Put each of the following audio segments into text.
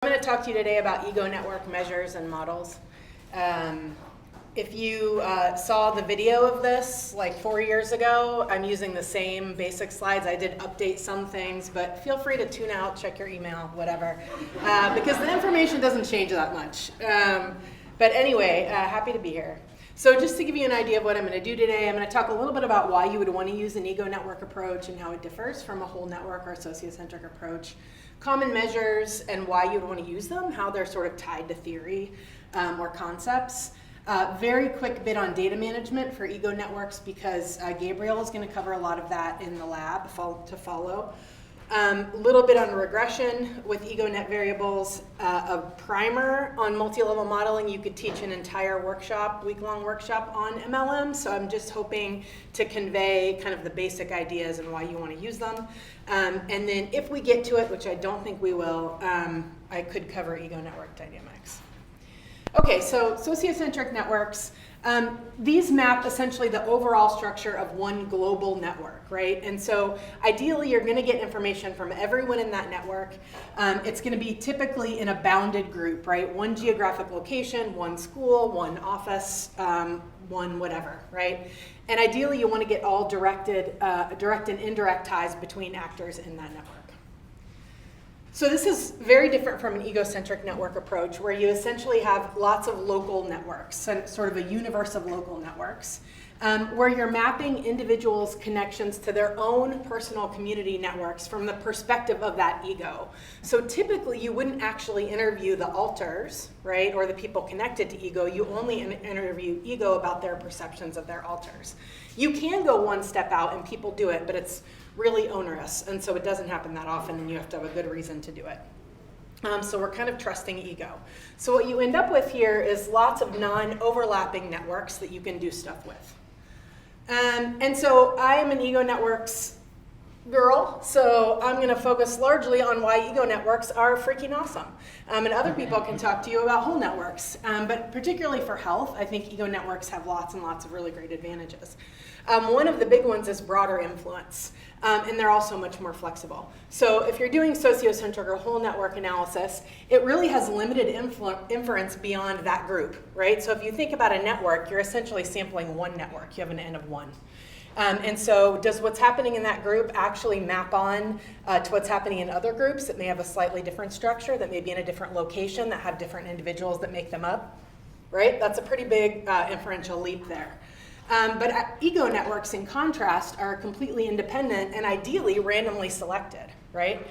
I'm going to talk to you today about ego network measures and models. If you saw the video of this like 4 years ago, I'm using the same basic slides. I did update some things, but feel free to tune out, check your email, whatever, because the information doesn't change that much. But anyway, happy to be here. So just to give you an idea of what I'm going to do today, I'm going to talk a little bit about why you would want to use an ego network approach and how it differs from a whole network or sociocentric approach, common measures and why you would want to use them, how they're sort of tied to theory or concepts. Very quick bit on data management for ego networks because Gabriel is going to cover a lot of that in the lab to follow. A little bit on regression with ego net variables, a primer on multi-level modeling. You could teach an entire workshop, week-long workshop on MLM, so I'm just hoping to convey kind of the basic ideas and why you want to use them. And then if we get to it, which I don't think we will, I could cover ego network dynamics. Okay, so sociocentric networks, these map essentially the overall structure of one global network, right? And so ideally you're going to get information from everyone in that network. It's going to be typically in a bounded group, right? One geographic location, one school, one office, one whatever, right? And ideally you want to get all direct and indirect ties between actors in that network. So this is very different from an egocentric network approach where you essentially have lots of local networks, sort of a universe of local networks, where you're mapping individuals' connections to their own personal community networks from the perspective of that ego. So typically you wouldn't actually interview the alters, right, or the people connected to ego. You only interview ego about their perceptions of their alters. You can go one step out and people do it, but it's really onerous, and so it doesn't happen that often, and you have to have a good reason to do it. So we're kind of trusting ego. So what you end up with here is lots of non-overlapping networks that you can do stuff with. And so I am an ego networks girl, so I'm going to focus largely on why ego networks are freaking awesome. And other people can talk to you about whole networks, but particularly for health, I think ego networks have lots and lots of really great advantages. One of the big ones is broader influence, and they're also much more flexible. So if you're doing sociocentric or whole network analysis, it really has limited inference beyond that group, right? So if you think about a network, you're essentially sampling one network. You have an N of one. And so does what's happening in that group actually map on to what's happening in other groups that may have a slightly different structure, that may be in a different location, that have different individuals that make them up, right? That's a pretty big inferential leap there. But ego networks, in contrast, are completely independent and ideally randomly selected, right?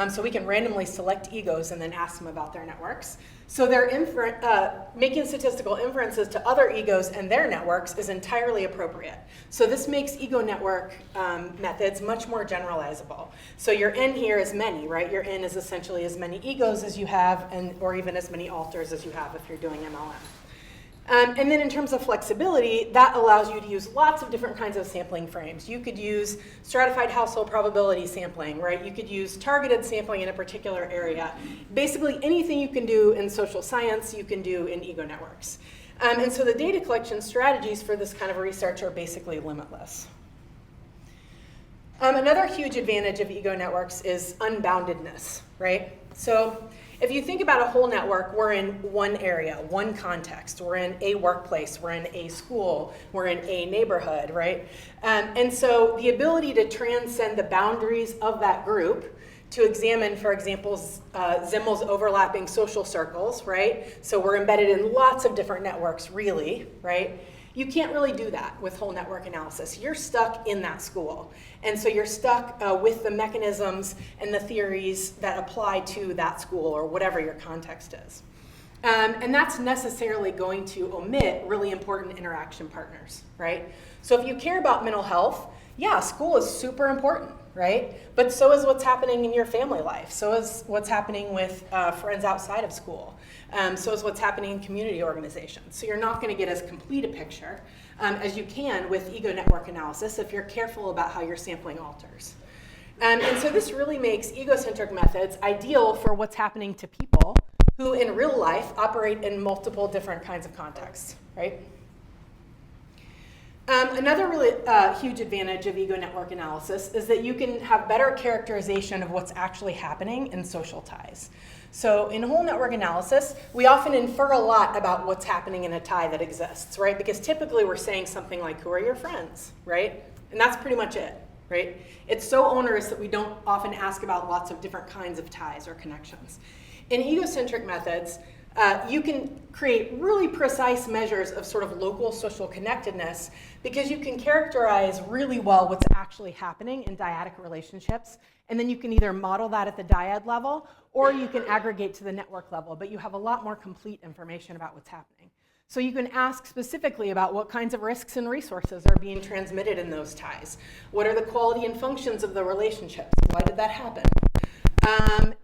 So we can randomly select egos and then ask them about their networks. So they're making statistical inferences to other egos and their networks is entirely appropriate. So this makes ego network methods much more generalizable. So your N here is many, right? Your N is essentially as many egos as you have, or even as many alters as you have if you're doing MLM. And then in terms of flexibility, that allows you to use lots of different kinds of sampling frames. You could use stratified household probability sampling, right? You could use targeted sampling in a particular area. Basically anything you can do in social science, you can do in ego networks. And so the data collection strategies for this kind of research are basically limitless. Another huge advantage of ego networks is unboundedness, right? So if you think about a whole network, we're in one area, one context. We're in a workplace, we're in a school, we're in a neighborhood, right? And so the ability to transcend the boundaries of that group to examine, for example, Zimmel's overlapping social circles, right? So we're embedded in lots of different networks, really, right? You can't really do that with whole network analysis. You're stuck in that school. And so you're stuck with the mechanisms and the theories that apply to that school or whatever your context is. And that's necessarily going to omit really important interaction partners, right? So if you care about mental health, yeah, school is super important, right? But so is what's happening in your family life. So is what's happening with friends outside of school. So is what's happening in community organizations. So you're not going to get as complete a picture as you can with ego network analysis if you're careful about how you're sampling alters. And so this really makes egocentric methods ideal for what's happening to people who in real life operate in multiple different kinds of contexts, right? Another really huge advantage of ego network analysis is that you can have better characterization of what's actually happening in social ties. So in whole network analysis, we often infer a lot about what's happening in a tie that exists, right? Because typically we're saying something like, who are your friends, right? And that's pretty much it, right? It's so onerous that we don't often ask about lots of different kinds of ties or connections. In egocentric methods, you can create really precise measures of sort of local social connectedness because you can characterize really well what's actually happening in dyadic relationships, and then you can either model that at the dyad level or you can aggregate to the network level, but you have a lot more complete information about what's happening. So you can ask specifically about what kinds of risks and resources are being transmitted in those ties. What are the quality and functions of the relationships? Why did that happen?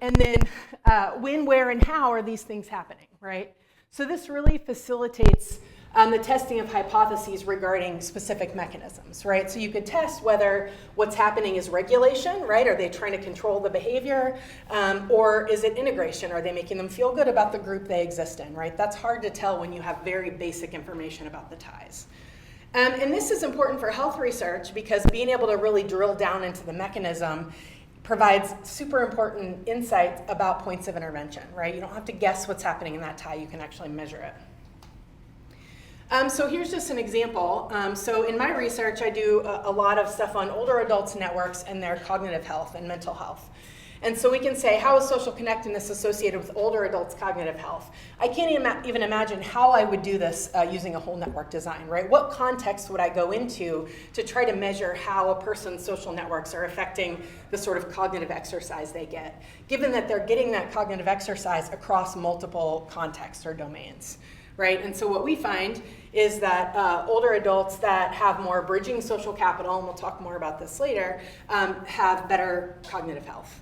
And then when, where, and how are these things happening, right? So this really facilitates the testing of hypotheses regarding specific mechanisms, right? So you could test whether what's happening is regulation, right? Are they trying to control the behavior? Or is it integration? Are they making them feel good about the group they exist in, right? That's hard to tell when you have very basic information about the ties. And this is important for health research because being able to really drill down into the mechanism provides super important insights about points of intervention, right? You don't have to guess what's happening in that tie, you can actually measure it. So here's just an example. So in my research, I do a lot of stuff on older adults' networks and their cognitive health and mental health. And so we can say, how is social connectedness associated with older adults' cognitive health? I can't even imagine how I would do this using a whole network design, right? What context would I go into to try to measure how a person's social networks are affecting the sort of cognitive exercise they get, given that they're getting that cognitive exercise across multiple contexts or domains, right? And so what we find is that older adults that have more bridging social capital, and we'll talk more about this later, have better cognitive health.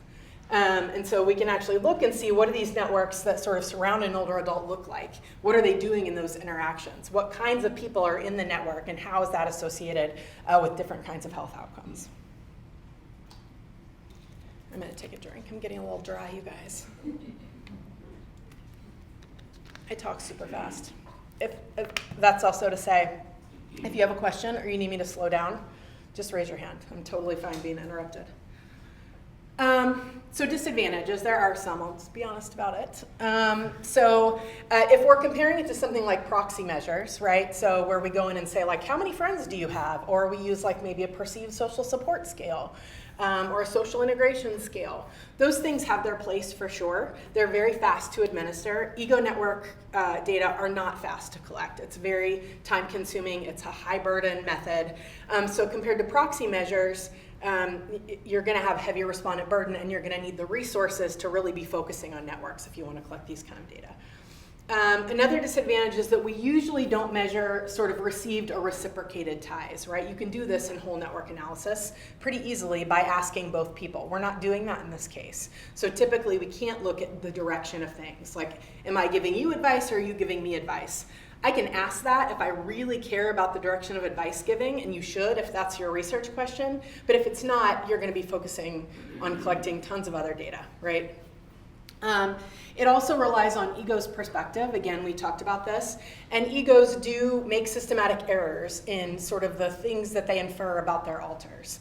And so we can actually look and see what do these networks that sort of surround an older adult look like? What are they doing in those interactions? What kinds of people are in the network and how is that associated with different kinds of health outcomes? I'm gonna take a drink. I'm getting a little dry, you guys. I talk super fast. If that's also to say, if you have a question or you need me to slow down, just raise your hand. I'm totally fine being interrupted. So disadvantages, there are some, I'll just be honest about it. If we're comparing it to something like proxy measures, right? So where we go in and say like, how many friends do you have? Or we use like maybe a perceived social support scale or a social integration scale. Those things have their place for sure. They're very fast to administer. Ego network data are not fast to collect. It's very time consuming. It's a high burden method. So compared to proxy measures, you're going to have heavier respondent burden and you're going to need the resources to really be focusing on networks if you want to collect these kind of data. Another disadvantage is that we usually don't measure sort of received or reciprocated ties, right? You can do this in whole network analysis pretty easily by asking both people. We're not doing that in this case. So typically we can't look at the direction of things, like am I giving you advice or are you giving me advice? I can ask that if I really care about the direction of advice giving, and you should if that's your research question, but if it's not, you're going to be focusing on collecting tons of other data, right? It also relies on ego's perspective. Again, we talked about this, and egos do make systematic errors in sort of the things that they infer about their alters.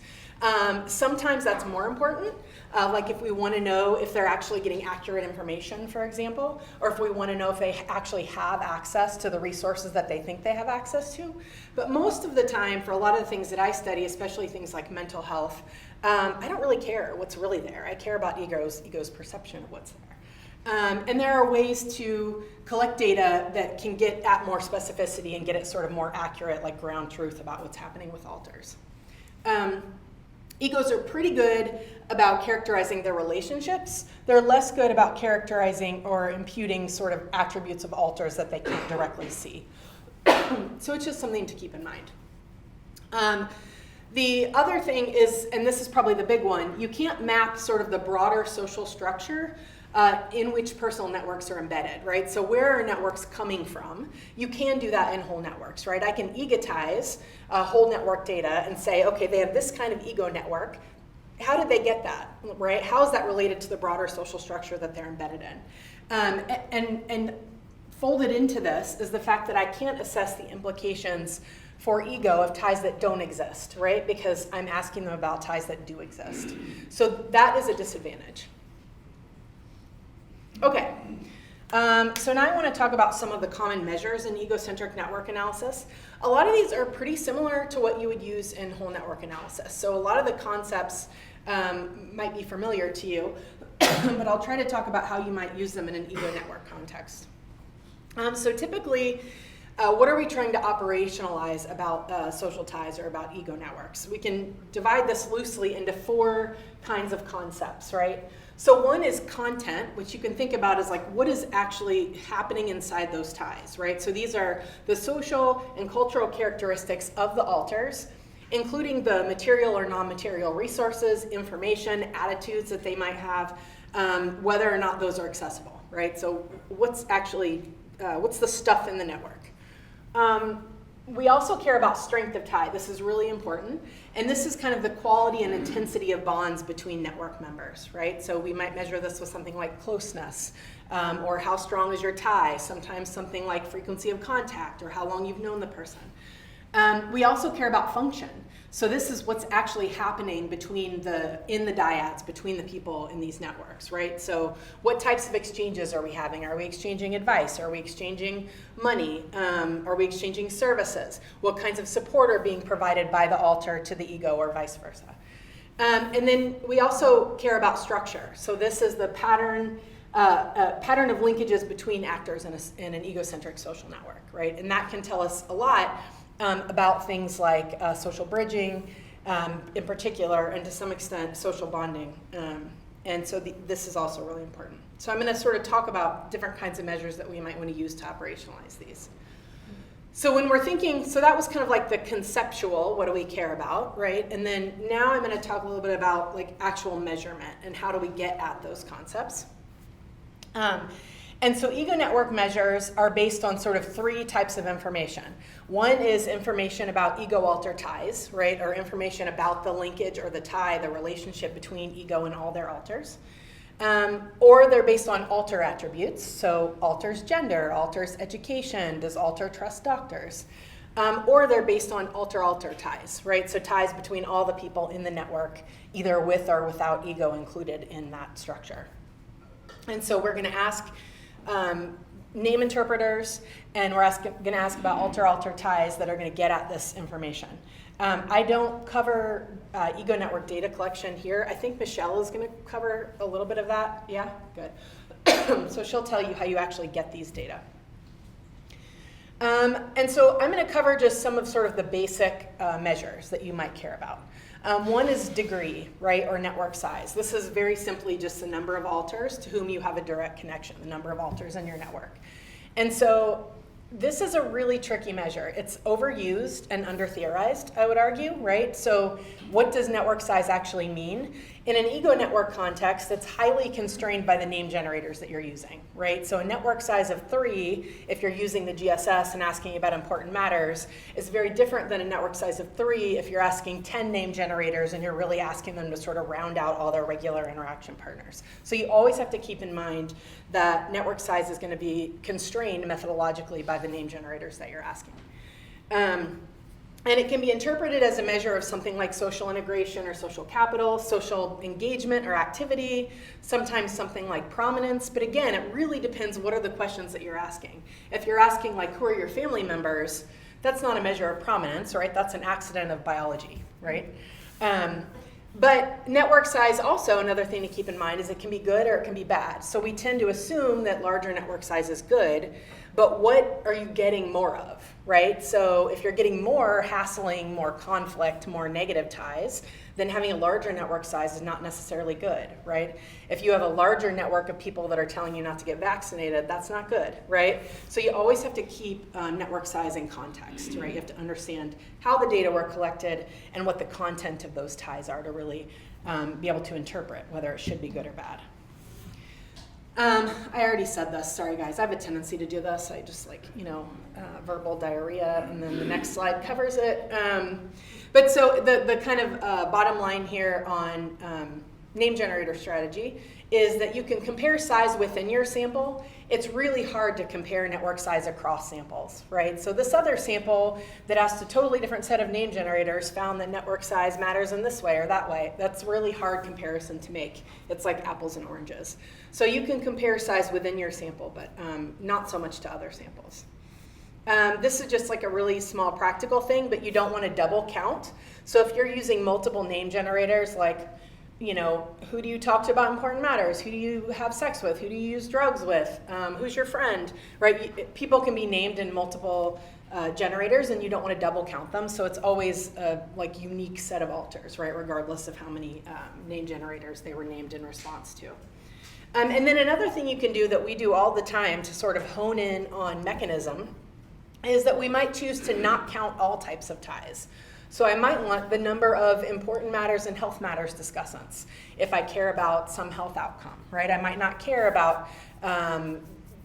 Sometimes that's more important, like if we want to know if they're actually getting accurate information, for example, or if we want to know if they actually have access to the resources that they think they have access to. But most of the time, for a lot of the things that I study, especially things like mental health, I don't really care what's really there. I care about ego's perception of what's there. And there are ways to collect data that can get at more specificity and get it sort of more accurate, like ground truth about what's happening with alters. Egos are pretty good about characterizing their relationships. They're less good about characterizing or imputing sort of attributes of alters that they can't directly see. So it's just something to keep in mind. The other thing is, and this is probably the big one, you can't map sort of the broader social structure in which personal networks are embedded, right? So where are networks coming from? You can do that in whole networks, right? I can egotize whole network data and say, okay, they have this kind of ego network. How did they get that, right? How is that related to the broader social structure that they're embedded in? And folded into this is the fact that I can't assess the implications for ego of ties that don't exist, right? Because I'm asking them about ties that do exist. So that is a disadvantage. Okay, so now I want to talk about some of the common measures in egocentric network analysis. A lot of these are pretty similar to what you would use in whole network analysis. So a lot of the concepts might be familiar to you, but I'll try to talk about how you might use them in an ego network context. So typically, what are we trying to operationalize about social ties or about ego networks? We can divide this loosely into 4 kinds of concepts, right? So one is content, which you can think about as like what is actually happening inside those ties, right? So these are the social and cultural characteristics of the alters, including the material or non-material resources, information, attitudes that they might have, whether or not those are accessible, right? So what's the stuff in the network? We also care about strength of tie. This is really important. And this is kind of the quality and intensity of bonds between network members, right? So we might measure this with something like closeness, or how strong is your tie, sometimes something like frequency of contact, or how long you've known the person. We also care about function. So this is what's actually happening in the dyads, between the people in these networks, right? So what types of exchanges are we having? Are we exchanging advice? Are we exchanging money? Are we exchanging services? What kinds of support are being provided by the alter to the ego or vice versa? And then we also care about structure. So this is the pattern of linkages between actors in an egocentric social network, right? And that can tell us a lot about things like social bridging in particular, and to some extent social bonding. And so this is also really important. So I'm going to sort of talk about different kinds of measures that we might want to use to operationalize these. So when we're thinking, so that was kind of like the conceptual, what do we care about, right? And then now I'm going to talk a little bit about like actual measurement and how do we get at those concepts. And so ego network measures are based on sort of 3 types of information. One is information about ego-alter ties, right, or information about the linkage or the tie, the relationship between ego and all their alters. Or they're based on alter attributes, so alter's gender, alter's education, does alter trust doctors? Or they're based on alter-alter ties, right, so ties between all the people in the network, either with or without ego included in that structure. And so we're going to ask name interpreters, and we're going to ask about alter-alter ties that are going to get at this information. I don't cover ego network data collection here. I think Michelle is going to cover a little bit of that. Yeah, good. So she'll tell you how you actually get these data. And so I'm going to cover just some of sort of the basic measures that you might care about. One is degree, right, or network size. This is very simply just the number of alters to whom you have a direct connection, the number of alters in your network. And so this is a really tricky measure. It's overused and under-theorized, I would argue, right? So what does network size actually mean? In an ego network context, it's highly constrained by the name generators that you're using, right? So a network size of 3, if you're using the GSS and asking about important matters, is very different than a network size of 3 if you're asking 10 name generators and you're really asking them to sort of round out all their regular interaction partners. So you always have to keep in mind that network size is going to be constrained methodologically by the name generators that you're asking. And it can be interpreted as a measure of something like social integration or social capital, social engagement or activity, sometimes something like prominence. But again, it really depends what are the questions that you're asking. If you're asking like, who are your family members, that's not a measure of prominence, right? That's an accident of biology, right? But network size also, another thing to keep in mind is it can be good or it can be bad. So we tend to assume that larger network size is good, but what are you getting more of, right? So if you're getting more hassling, more conflict, more negative ties, then having a larger network size is not necessarily good, right? If you have a larger network of people that are telling you not to get vaccinated, that's not good, right? So you always have to keep network size in context, right? You have to understand how the data were collected and what the content of those ties are to really be able to interpret whether it should be good or bad. I already said this, sorry guys, I have a tendency to do this. I just verbal diarrhea, and then the next slide covers it. But so the kind of bottom line here on name generator strategy is that you can compare size within your sample. It's really hard to compare network size across samples, right? So this other sample that asked a totally different set of name generators found that network size matters in this way or that way. That's a really hard comparison to make. It's like apples and oranges. So you can compare size within your sample, but not so much to other samples. This is just like a really small practical thing, but you don't want to double count. So if you're using multiple name generators, like, you know, who do you talk to about important matters? Who do you have sex with? Who do you use drugs with? Who's your friend, right? People can be named in multiple generators, and you don't want to double count them. So it's always a like unique set of alters, right? Regardless of how many name generators they were named in response to. And then another thing you can do that we do all the time to sort of hone in on mechanism is that we might choose to not count all types of ties. So I might want the number of important matters and health matters discussants if I care about some health outcome, right? I might not care about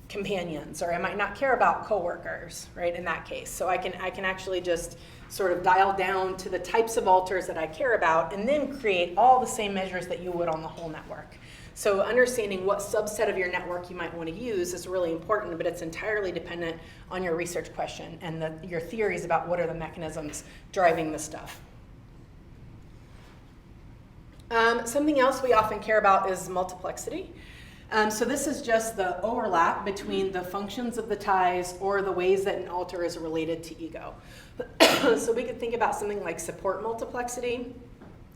companions, or I might not care about coworkers, right, in that case. So I can actually just sort of dial down to the types of alters that I care about and then create all the same measures that you would on the whole network. So understanding what subset of your network you might want to use is really important, but it's entirely dependent on your research question and your theories about what are the mechanisms driving this stuff. Something else we often care about is multiplexity. So this is just the overlap between the functions of the ties or the ways that an alter is related to ego. So we could think about something like support multiplexity,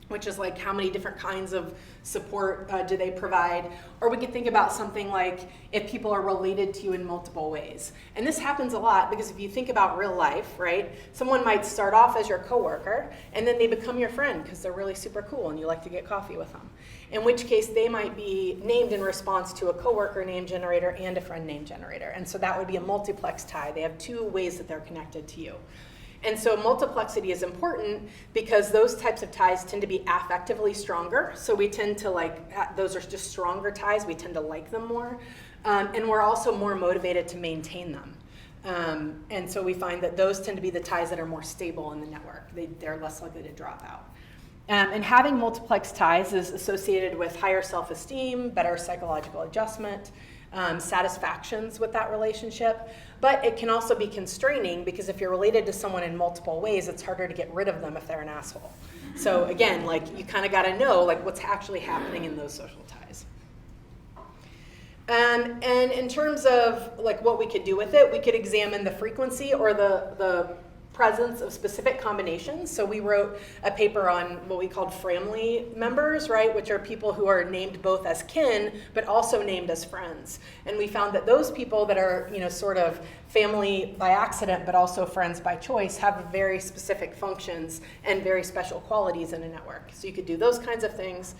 which is like how many different kinds of support do they provide. Or we could think about something like if people are related to you in multiple ways. And this happens a lot because if you think about real life, right, someone might start off as your coworker and then they become your friend because they're really super cool and you like to get coffee with them. In which case they might be named in response to a coworker name generator and a friend name generator. And so that would be a multiplex tie. They have two ways that they're connected to you. And so multiplexity is important because those types of ties tend to be affectively stronger. So we tend to like, those are just stronger ties. We tend to like them more. And we're also more motivated to maintain them. And so we find that those tend to be the ties that are more stable in the network. They're less likely to drop out. And having multiplex ties is associated with higher self-esteem, better psychological adjustment, satisfactions with that relationship, but it can also be constraining because if you're related to someone in multiple ways, it's harder to get rid of them if they're an asshole. So again, like you kind of got to know like what's actually happening in those social ties. And in terms of like what we could do with it, we could examine the frequency or the presence of specific combinations. So we wrote a paper on what we called family members, right, which are people who are named both as kin, but also named as friends. And we found that those people that are, you know, sort of family by accident, but also friends by choice, have very specific functions and very special qualities in a network. So you could do those kinds of things.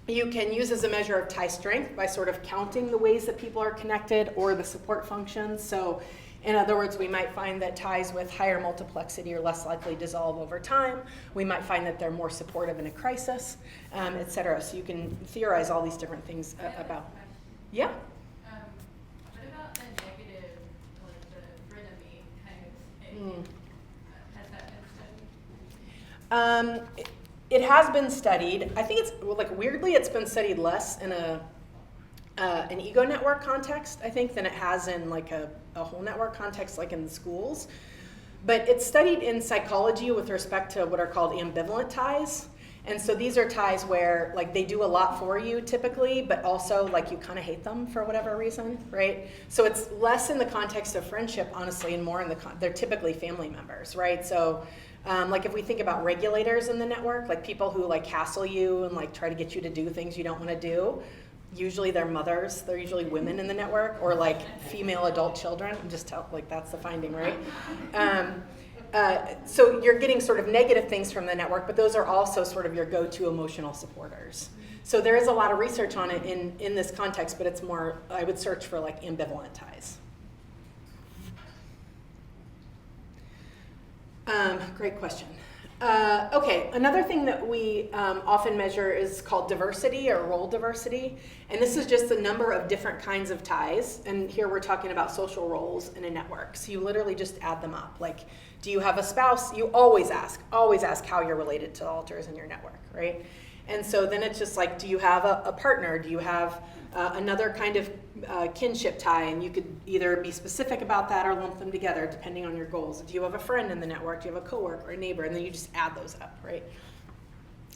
You can use as a measure of tie strength by sort of counting the ways that people are connected or the support functions. So in other words, we might find that ties with higher multiplexity are less likely to dissolve over time. We might find that they're more supportive in a crisis, et cetera. So you can theorize all these different things about. Yeah? What about the negative, like the frenemy kind of thing? Has that been studied? It has been studied. I think it's, like, weirdly, it's been studied less in an ego network context, I think, than it has in like a whole network context, like in the schools. But it's studied in psychology with respect to what are called ambivalent ties. And so these are ties where like they do a lot for you typically, but also like you kind of hate them for whatever reason, right? So it's less in the context of friendship, honestly, and more in they're typically family members, right? So like if we think about regulators in the network, like people who like hassle you and like try to get you to do things you don't want to do, usually they're mothers, they're usually women in the network, or like female adult children. Just like that's the finding, right? So you're getting sort of negative things from the network, but those are also sort of your go-to emotional supporters. So there is a lot of research on it in this context, but it's more, I would search for like ambivalent ties. Great question. Okay, another thing that we often measure is called diversity or role diversity. And this is just the number of different kinds of ties. And here we're talking about social roles in a network. So you literally just add them up. Like, do you have a spouse? You always ask how you're related to alters in your network, right? And so then it's just like, do you have a partner? Do you have another kind of kinship tie? And you could either be specific about that or lump them together depending on your goals. Do you have a friend in the network? Do you have a coworker or a neighbor? And then you just add those up, right?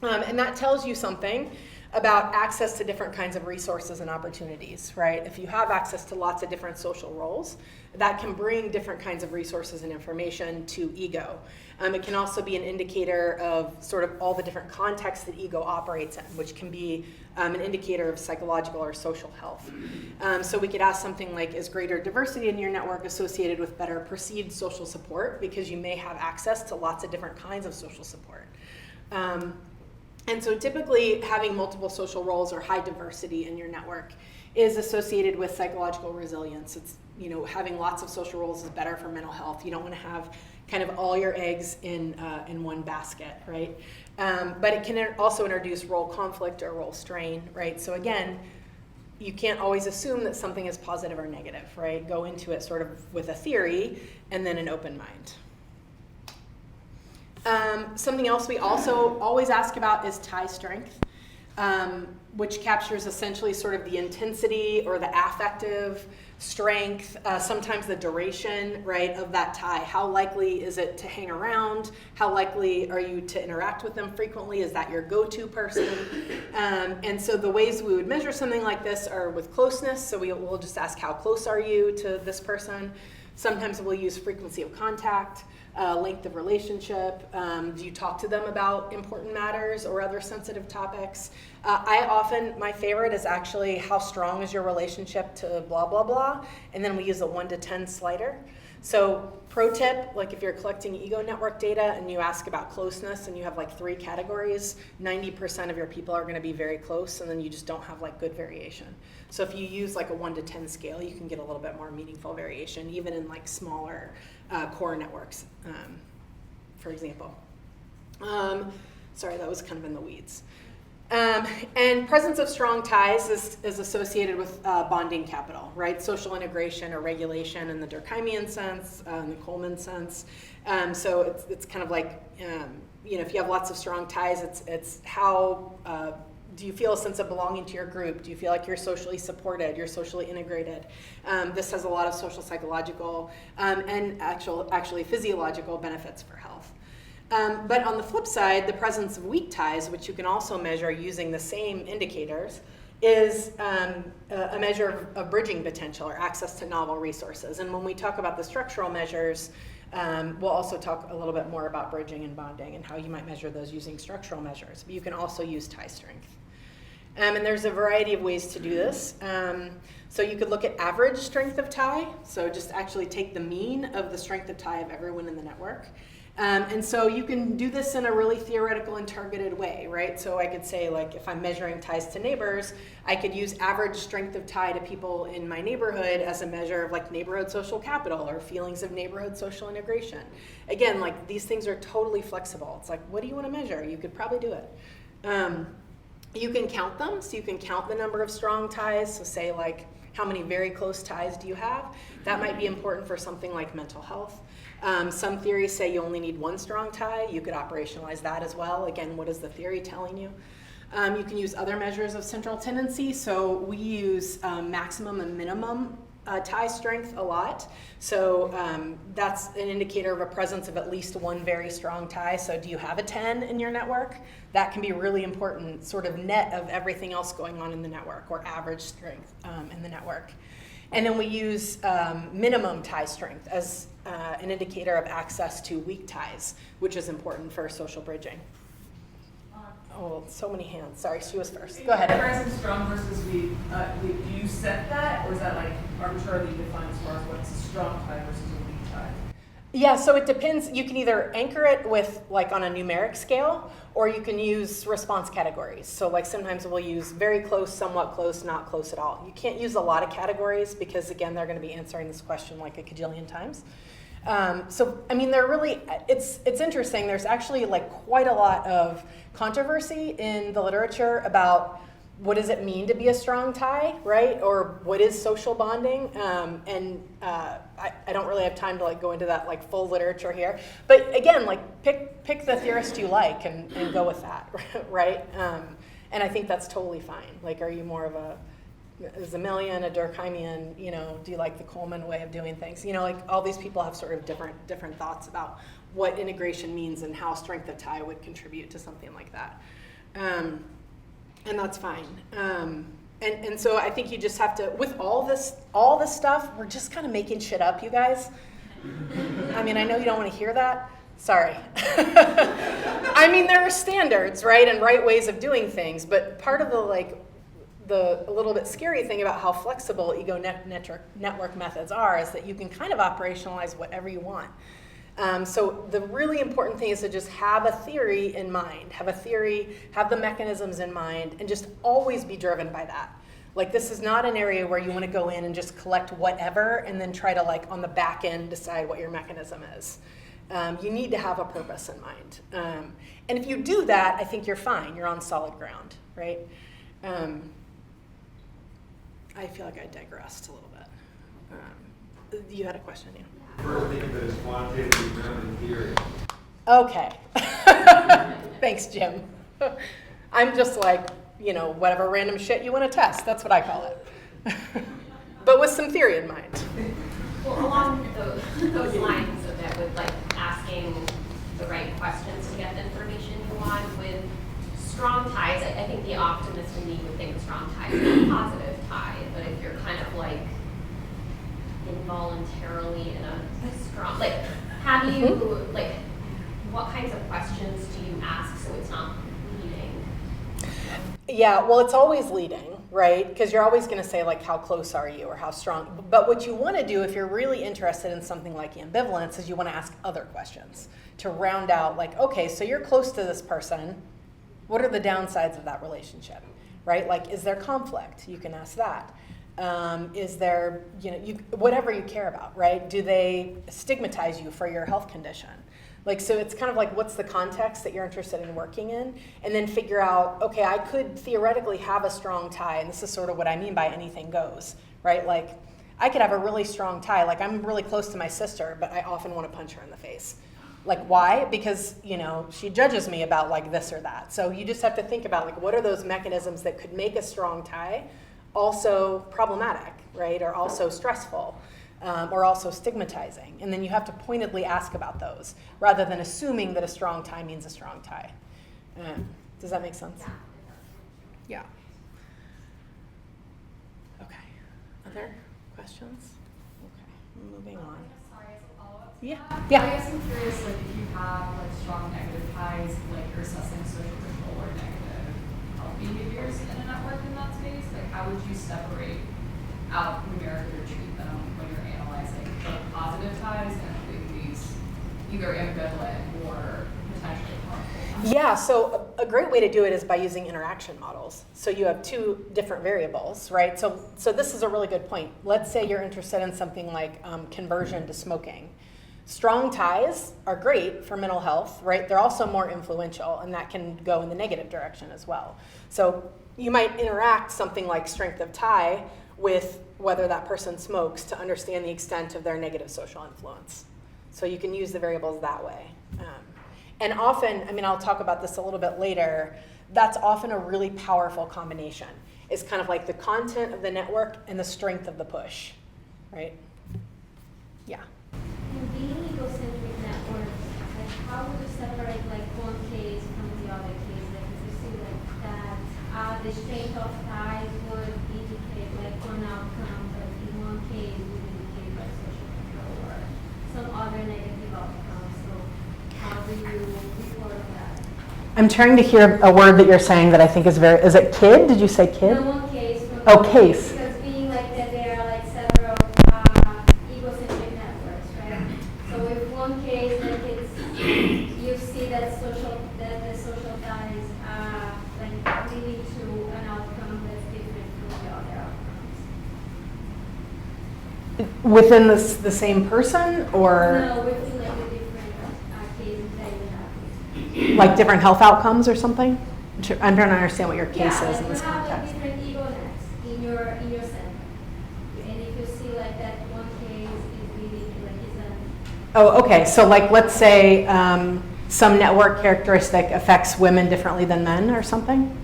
And that tells you something about access to different kinds of resources and opportunities, right? If you have access to lots of different social roles, that can bring different kinds of resources and information to ego. It can also be an indicator of sort of all the different contexts that ego operates in, which can be an indicator of psychological or social health. So we could ask something like, is greater diversity in your network associated with better perceived social support? Because you may have access to lots of different kinds of social support. And so typically having multiple social roles or high diversity in your network is associated with psychological resilience. It's, having lots of social roles is better for mental health. You don't want to have kind of all your eggs in one basket, right? But it can also introduce role conflict or role strain, right? So again, you can't always assume that something is positive or negative, right? Go into it sort of with a theory and then an open mind. Something else we also always ask about is tie strength, which captures essentially sort of the intensity or the affective strength, sometimes the duration, right, of that tie. How likely is it to hang around? How likely are you to interact with them frequently? Is that your go-to person? And so the ways we would measure something like this are with closeness. So we'll just ask, how close are you to this person? Sometimes we'll use frequency of contact, length of relationship. Do you talk to them about important matters or other sensitive topics? My favorite is actually, how strong is your relationship to blah, blah, blah? And then we use a 1 to 10 slider. So pro tip, like if you're collecting ego network data and you ask about closeness and you have like 3 categories, 90% of your people are going to be very close, and then you just don't have like good variation. So if you use like a 1 to 10 scale, you can get a little bit more meaningful variation, even in like smaller core networks, for example. Sorry, that was kind of in the weeds. And presence of strong ties is associated with bonding capital, right? Social integration or regulation in the Durkheimian sense, in the Coleman sense. So it's kind of like, if you have lots of strong ties, it's how do you feel a sense of belonging to your group? Do you feel like you're socially supported, you're socially integrated? This has a lot of social, psychological, and actually physiological benefits for health. But on the flip side, the presence of weak ties, which you can also measure using the same indicators, is a measure of bridging potential or access to novel resources. And when we talk about the structural measures, we'll also talk a little bit more about bridging and bonding and how you might measure those using structural measures. But you can also use tie strength. And there's a variety of ways to do this. So you could look at average strength of tie. So just actually take the mean of the strength of tie of everyone in the network. And so you can do this in a really theoretical and targeted way, right? So I could say, like, if I'm measuring ties to neighbors, I could use average strength of tie to people in my neighborhood as a measure of like neighborhood social capital or feelings of neighborhood social integration. Again, like, these things are totally flexible. It's like, what do you want to measure? You could probably do it. You can count them, so you can count the number of strong ties. So say, like, how many very close ties do you have? That might be important for something like mental health. Some theories say you only need 1 strong tie. You could operationalize that as well. Again, what is the theory telling you? You can use other measures of central tendency. So we use maximum and minimum tie strength a lot. So that's an indicator of a presence of at least 1 very strong tie. So do you have a 10 in your network? That can be really important, sort of net of everything else going on in the network, or average strength in the network. And then we use minimum tie strength as an indicator of access to weak ties, which is important for social bridging. Oh, so many hands. Sorry, she was first. Go ahead. Present strong versus weak, do you set that, or is that like arbitrarily defined as far as what's a strong tie versus a weak tie? Yeah, so it depends. You can either anchor it with, like, on a numeric scale, or you can use response categories. So, like, sometimes we'll use very close, somewhat close, not close at all. You can't use a lot of categories because, again, they're going to be answering this question like a cajillion times. So, I mean, they're really, it's interesting. There's actually like quite a lot of controversy in the literature about what does it mean to be a strong tie, right? Or what is social bonding? I don't really have time to like go into that like full literature here. But again, like pick the theorist you like and go with that, right? And I think that's totally fine. Like, are you more of a Zamilian, a Durkheimian, do you like the Coleman way of doing things? Like all these people have sort of different thoughts about what integration means and how strength of tie would contribute to something like that. And that's fine. And so I think you just have to, with all this stuff, we're just kind of making shit up, you guys. I mean, I know you don't want to hear that. Sorry. I mean, there are standards, right, and right ways of doing things, but part of the a little bit scary thing about how flexible ego network methods are is that you can kind of operationalize whatever you want. So the really important thing is to just have a theory in mind, have the mechanisms in mind, and just always be driven by that. Like, this is not an area where you want to go in and just collect whatever and then try to, like, on the back end decide what your mechanism is. You need to have a purpose in mind. And if you do that, I think you're fine. You're on solid ground, right? I feel like I digressed a little bit. You had a question, yeah? First, think of it as quantitatively grounded theory. Okay. Thanks, Jim. I'm just like, whatever random shit you want to test. That's what I call it. But with some theory in mind. Well, along those lines of that, with like asking the right questions to get the information you want, with strong ties, I think the optimist in me would think strong ties is a positive tie, but if you're kind of like involuntarily in a strong, like, how do you, like, what kinds of questions do you ask so it's not leading? Yeah, well, it's always leading, right? Because you're always going to say, like, how close are you or how strong. But what you want to do if you're really interested in something like ambivalence is you want to ask other questions to round out, like, okay, so you're close to this person. What are the downsides of that relationship, right? Like, is there conflict? You can ask that. Is there, whatever you care about, right? Do they stigmatize you for your health condition? Like, so it's kind of like, what's the context that you're interested in working in? And then figure out, okay, I could theoretically have a strong tie, and this is sort of what I mean by anything goes, right? Like, I could have a really strong tie. Like, I'm really close to my sister, but I often want to punch her in the face. Like, why? Because, she judges me about, like, this or that. So you just have to think about, like, what are those mechanisms that could make a strong tie also problematic, right? Or also stressful, or also stigmatizing. And then you have to pointedly ask about those, rather than assuming that a strong tie means a strong tie. Does that make sense? Yeah. Okay. Other questions? Okay, moving on. Sorry, as a follow-up. Yeah. I Yeah. guess I'm curious, like, if you have like strong negative ties, like you're assessing social control or negative health behaviors in a network in that space, like how would you separate out numerically or treat them when you're analyzing the positive ties and these either ambivalent or potentially harmful ties? Yeah, so a great way to do it is by using interaction models. So you have two different variables, right? So this is a really good point. Let's say you're interested in something like conversion to smoking. Strong ties are great for mental health, right? They're also more influential, and that can go in the negative direction as well. So you might interact something like strength of tie with whether that person smokes to understand the extent of their negative social influence. So you can use the variables that way. And often, I'll talk about this a little bit later, that's often a really powerful combination. It's kind of like the content of the network and the strength of the push, right? Yeah. In being egocentric networks, like how would you separate like one case from the other case? Like if you see like that the strength of ties would indicate like one outcome, but in one case would indicate like social control or some other negative outcome. So how do you report that? I'm trying to hear a word that you're saying that I think is is it kid? Did you say kid? No, one case. Oh, case. Because being like that, there are like several egocentric networks, right? So with one case, like you see that the social ties are like leading to an outcome that's different from the other outcomes. Within the same person, or No, within like the different cases that you have. like different health outcomes or something? I'm trying to understand what your case Yeah, is like in this you have like context. different ego nets in your center, and if you see like that one case is leading to like isn't. Oh, okay. So like, let's say some network characteristic affects women differently than men or something?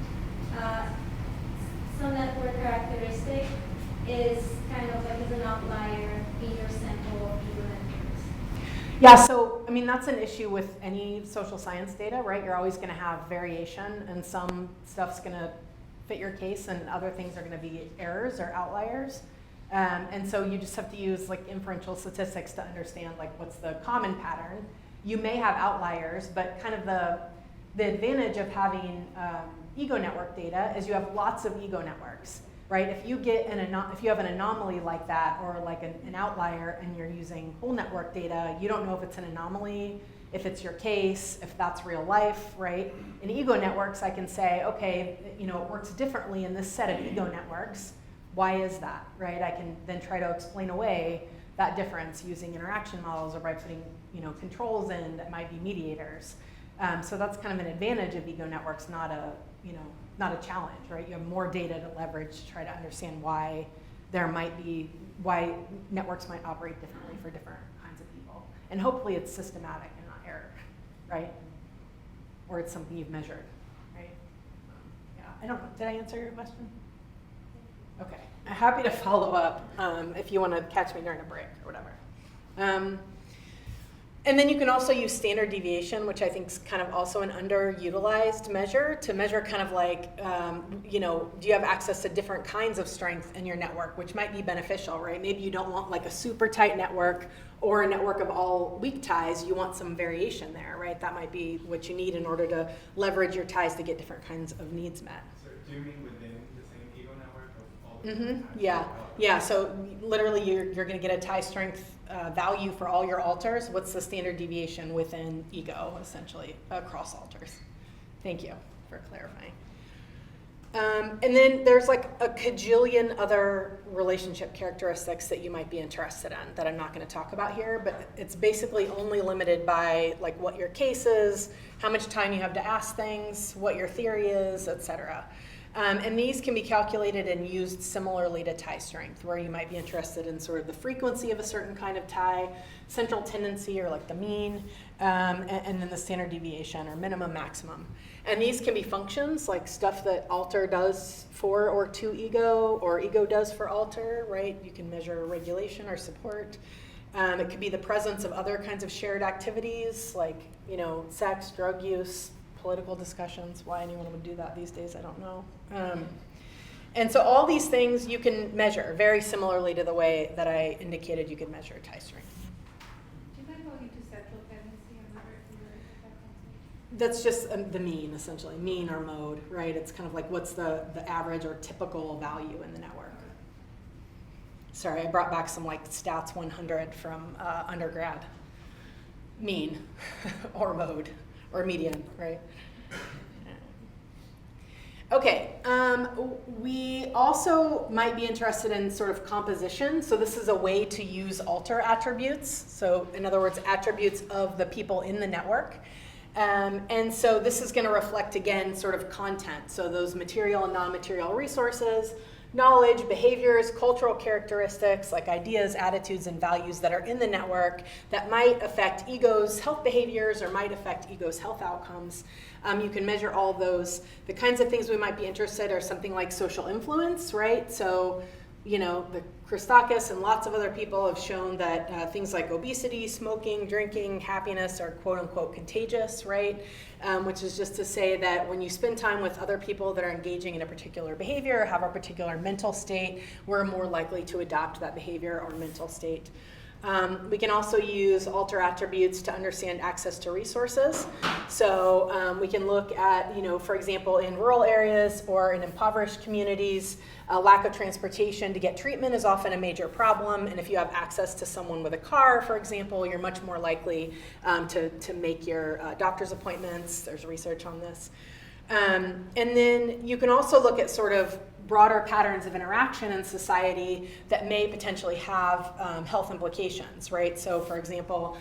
is kind of like is an outlier in your sample of ego networks? Yeah, so I mean that's an issue with any social science data, right? You're always going to have variation, and some stuff's going to fit your case, and other things are going to be errors or outliers. And so you just have to use like inferential statistics to understand like what's the common pattern. You may have outliers, but kind of the advantage of having ego network data is you have lots of ego networks, right? If you get if you have an anomaly like that, or like an outlier, and you're using whole network data, you don't know if it's an anomaly, if it's your case, if that's real life, right? In ego networks, I can say, okay, you know, it works differently in this set of ego networks. Why is that, right? I can then try to explain away that difference using interaction models, or by putting, you know, controls in that might be mediators. So that's kind of an advantage of ego networks, not a challenge, right? You have more data to leverage to try to understand why networks might operate differently for different kinds of people. And hopefully it's systematic and not error, right? Or it's something you've measured, right? Yeah, I don't know, did I answer your question? Okay, I'm happy to follow up if you want to catch me during a break or whatever. And then you can also use standard deviation, which I think is kind of also an underutilized measure, to measure kind of like, you know, do you have access to different kinds of strength in your network, which might be beneficial, right? Maybe you don't want like a super tight network or a network of all weak ties. You want some variation there, right? That might be what you need in order to leverage your ties to get different kinds of needs met. So do you mean within the same ego network of all the different types? Yeah, yeah. So literally, you're going to get a tie strength value for all your alters. What's the standard deviation within ego, essentially, across alters? Thank you for clarifying. And then there's like a cajillion other relationship characteristics that you might be interested in that I'm not going to talk about here, but it's basically only limited by like what your case is, how much time you have to ask things, what your theory is, etc. And these can be calculated and used similarly to tie strength, where you might be interested in sort of the frequency of a certain kind of tie, central tendency, or like the mean, and then the standard deviation, or minimum, maximum. And these can be functions, like stuff that alter does for or to ego, or ego does for alter, right? You can measure regulation or support. It could be the presence of other kinds of shared activities, like, you know, sex, drug use, political discussions. Why anyone would do that these days, I don't know. And so all these things you can measure very similarly to the way that I indicated you could measure tie strength. Do you mind going into central tendency and concept? That's just the mean, essentially, mean or mode, right? It's kind of like what's the average or typical value in the network. Sorry, I brought back some like stats 100 from undergrad. Mean or mode or median, right? Okay, we also might be interested in sort of composition. So this is a way to use alter attributes. So in other words, attributes of the people in the network. And so this is going to reflect, again, sort of content. So those material and non-material resources, knowledge, behaviors, cultural characteristics, like ideas, attitudes, and values that are in the network that might affect ego's health behaviors or might affect ego's health outcomes. You can measure all of those. The kinds of things we might be interested in are something like social influence, right? So, you know, the Christakis and lots of other people have shown that things like obesity, smoking, drinking, happiness are quote unquote contagious, right? Which is just to say that when you spend time with other people that are engaging in a particular behavior or have a particular mental state, we're more likely to adopt that behavior or mental state. We can also use alter attributes to understand access to resources. So we can look at, you know, for example, in rural areas or in impoverished communities, a lack of transportation to get treatment is often a major problem. And if you have access to someone with a car, for example, you're much more likely to make your doctor's appointments. There's research on this. And then you can also look at sort of broader patterns of interaction in society that may potentially have health implications, right? So for example,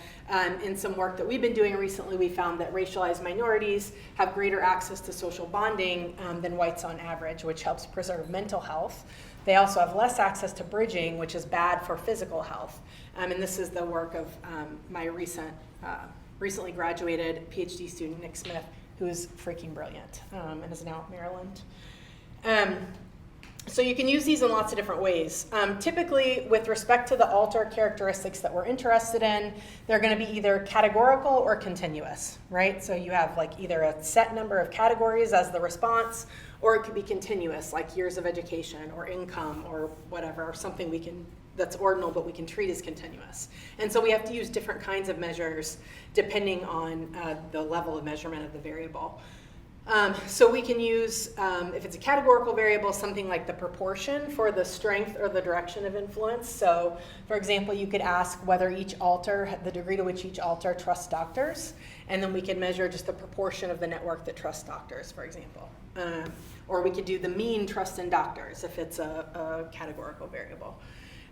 in some work that we've been doing recently, we found that racialized minorities have greater access to social bonding than whites on average, which helps preserve mental health. They also have less access to bridging, which is bad for physical health. And this is the work of my recently graduated PhD student, Nick Smith, who is freaking brilliant and is now at Maryland. So you can use these in lots of different ways. Typically, with respect to the alter characteristics that we're interested in, they're going to be either categorical or continuous, right? So you have like either a set number of categories as the response, or it could be continuous, like years of education or income or whatever, or something that's ordinal but we can treat as continuous. And so we have to use different kinds of measures depending on the level of measurement of the variable. So we can use, if it's a categorical variable, something like the proportion for the strength or the direction of influence. So, for example, you could ask whether each alter, the degree to which each alter trusts doctors, and then we could measure just the proportion of the network that trusts doctors, for example. Or we could do the mean trust in doctors if it's a categorical variable.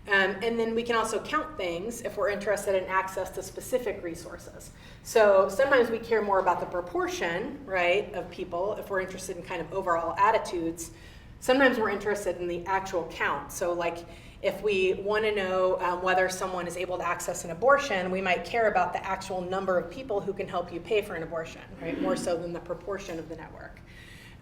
And then we can also count things if we're interested in access to specific resources. So sometimes we care more about the proportion, right, of people if we're interested in kind of overall attitudes. Sometimes we're interested in the actual count. So like if we want to know whether someone is able to access an abortion, we might care about the actual number of people who can help you pay for an abortion, right, more so than the proportion of the network.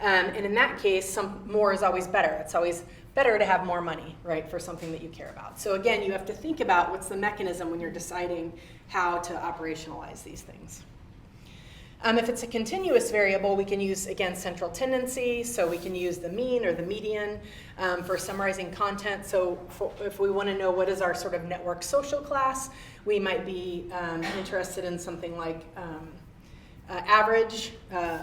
And in that case, more is always better. It's always better to have more money, right, for something that you care about. So again, you have to think about what's the mechanism when you're deciding how to operationalize these things. If it's a continuous variable, we can use, again, central tendency. So we can use the mean or the median for summarizing content. So if we want to know what is our sort of network social class, we might be interested in something like average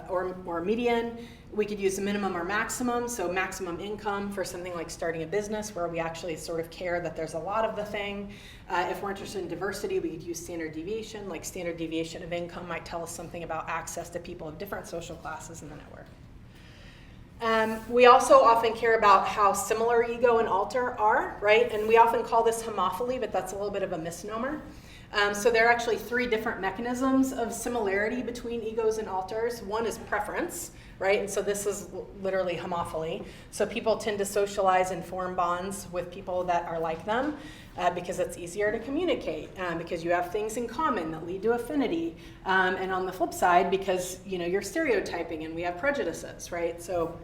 or median. We could use a minimum or maximum, so maximum income for something like starting a business where we actually sort of care that there's a lot of the thing. If we're interested in diversity, we could use standard deviation, like standard deviation of income might tell us something about access to people of different social classes in the network. We also often care about how similar ego and alter are, right? And we often call this homophily, but that's a little bit of a misnomer. So there are actually 3 different mechanisms of similarity between egos and alters. One is preference, right? And so this is literally homophily. So people tend to socialize and form bonds with people that are like them because it's easier to communicate, because you have things in common that lead to affinity. And on the flip side, because you're stereotyping and we have prejudices, right? So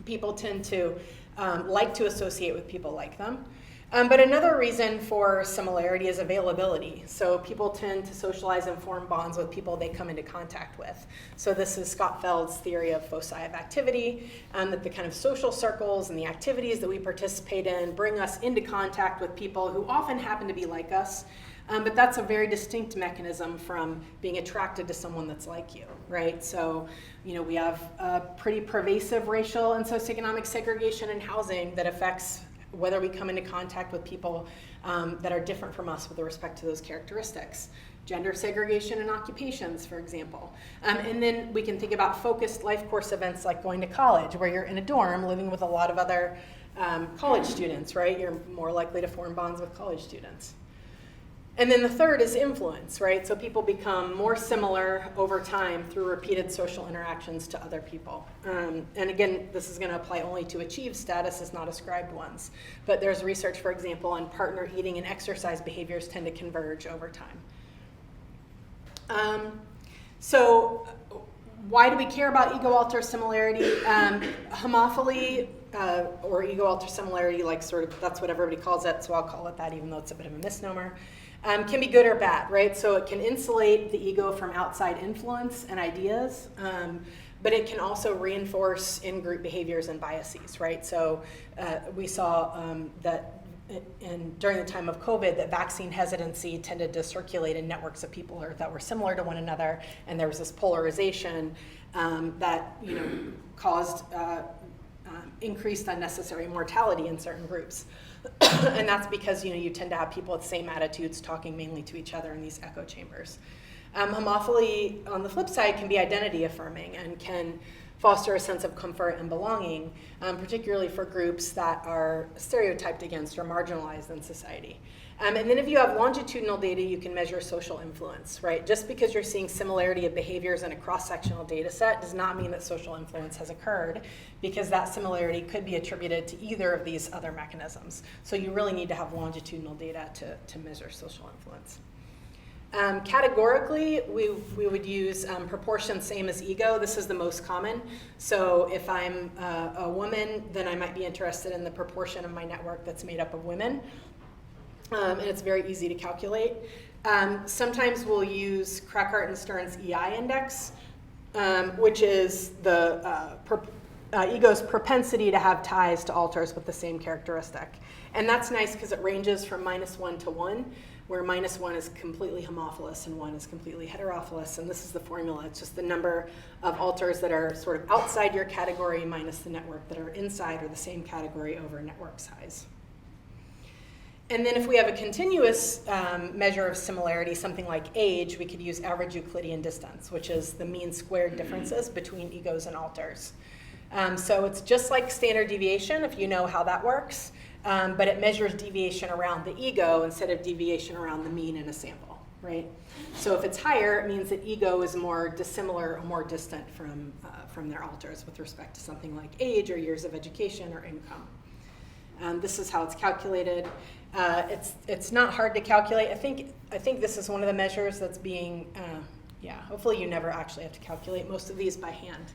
people tend to like to associate with people like them. But another reason for similarity is availability. So people tend to socialize and form bonds with people they come into contact with. So this is Scott Feld's theory of foci of activity, that the kind of social circles and the activities that we participate in bring us into contact with people who often happen to be like us. But that's a very distinct mechanism from being attracted to someone that's like you, right? So, we have pretty pervasive racial and socioeconomic segregation in housing that affects whether we come into contact with people that are different from us with respect to those characteristics. Gender segregation in occupations, for example. And then we can think about focused life course events like going to college, where you're in a dorm living with a lot of other college students, right? You're more likely to form bonds with college students. And then the third is influence, right? So people become more similar over time through repeated social interactions to other people. And again, this is going to apply only to achieved statuses, not ascribed ones. But there's research, for example, on partner eating and exercise behaviors tend to converge over time. So why do we care about ego-alter similarity? Homophily or ego-alter similarity, like sort of that's what everybody calls it, so I'll call it that even though it's a bit of a misnomer. Can be good or bad, right? So it can insulate the ego from outside influence and ideas, but it can also reinforce in-group behaviors and biases, right? So we saw that during the time of COVID, that vaccine hesitancy tended to circulate in networks of people that were similar to one another, and there was this polarization that caused increased unnecessary mortality in certain groups. And that's because you tend to have people with same attitudes talking mainly to each other in these echo chambers. Homophily, on the flip side, can be identity affirming and can foster a sense of comfort and belonging, particularly for groups that are stereotyped against or marginalized in society. And then if you have longitudinal data, you can measure social influence, right? Just because you're seeing similarity of behaviors in a cross-sectional data set does not mean that social influence has occurred, because that similarity could be attributed to either of these other mechanisms. So you really need to have longitudinal data to measure social influence. Categorically, we would use proportion same as ego. This is the most common. So if I'm a woman, then I might be interested in the proportion of my network that's made up of women. And it's very easy to calculate. Sometimes we'll use Kracart and Stern's EI index, which is the ego's propensity to have ties to alters with the same characteristic. And that's nice because it ranges from -1 to 1, where -1 is completely homophilous and 1 is completely heterophilous. And this is the formula. It's just the number of alters that are sort of outside your category minus the network that are inside or the same category over network size. And then if we have a continuous measure of similarity, something like age, we could use average Euclidean distance, which is the mean squared differences between egos and alters. So it's just like standard deviation, if you know how that works, but it measures deviation around the ego instead of deviation around the mean in a sample, right? So if it's higher, it means that ego is more dissimilar or more distant from their alters with respect to something like age or years of education or income. This is how it's calculated. It's not hard to calculate. I think this is one of the measures that's being, hopefully you never actually have to calculate most of these by hand.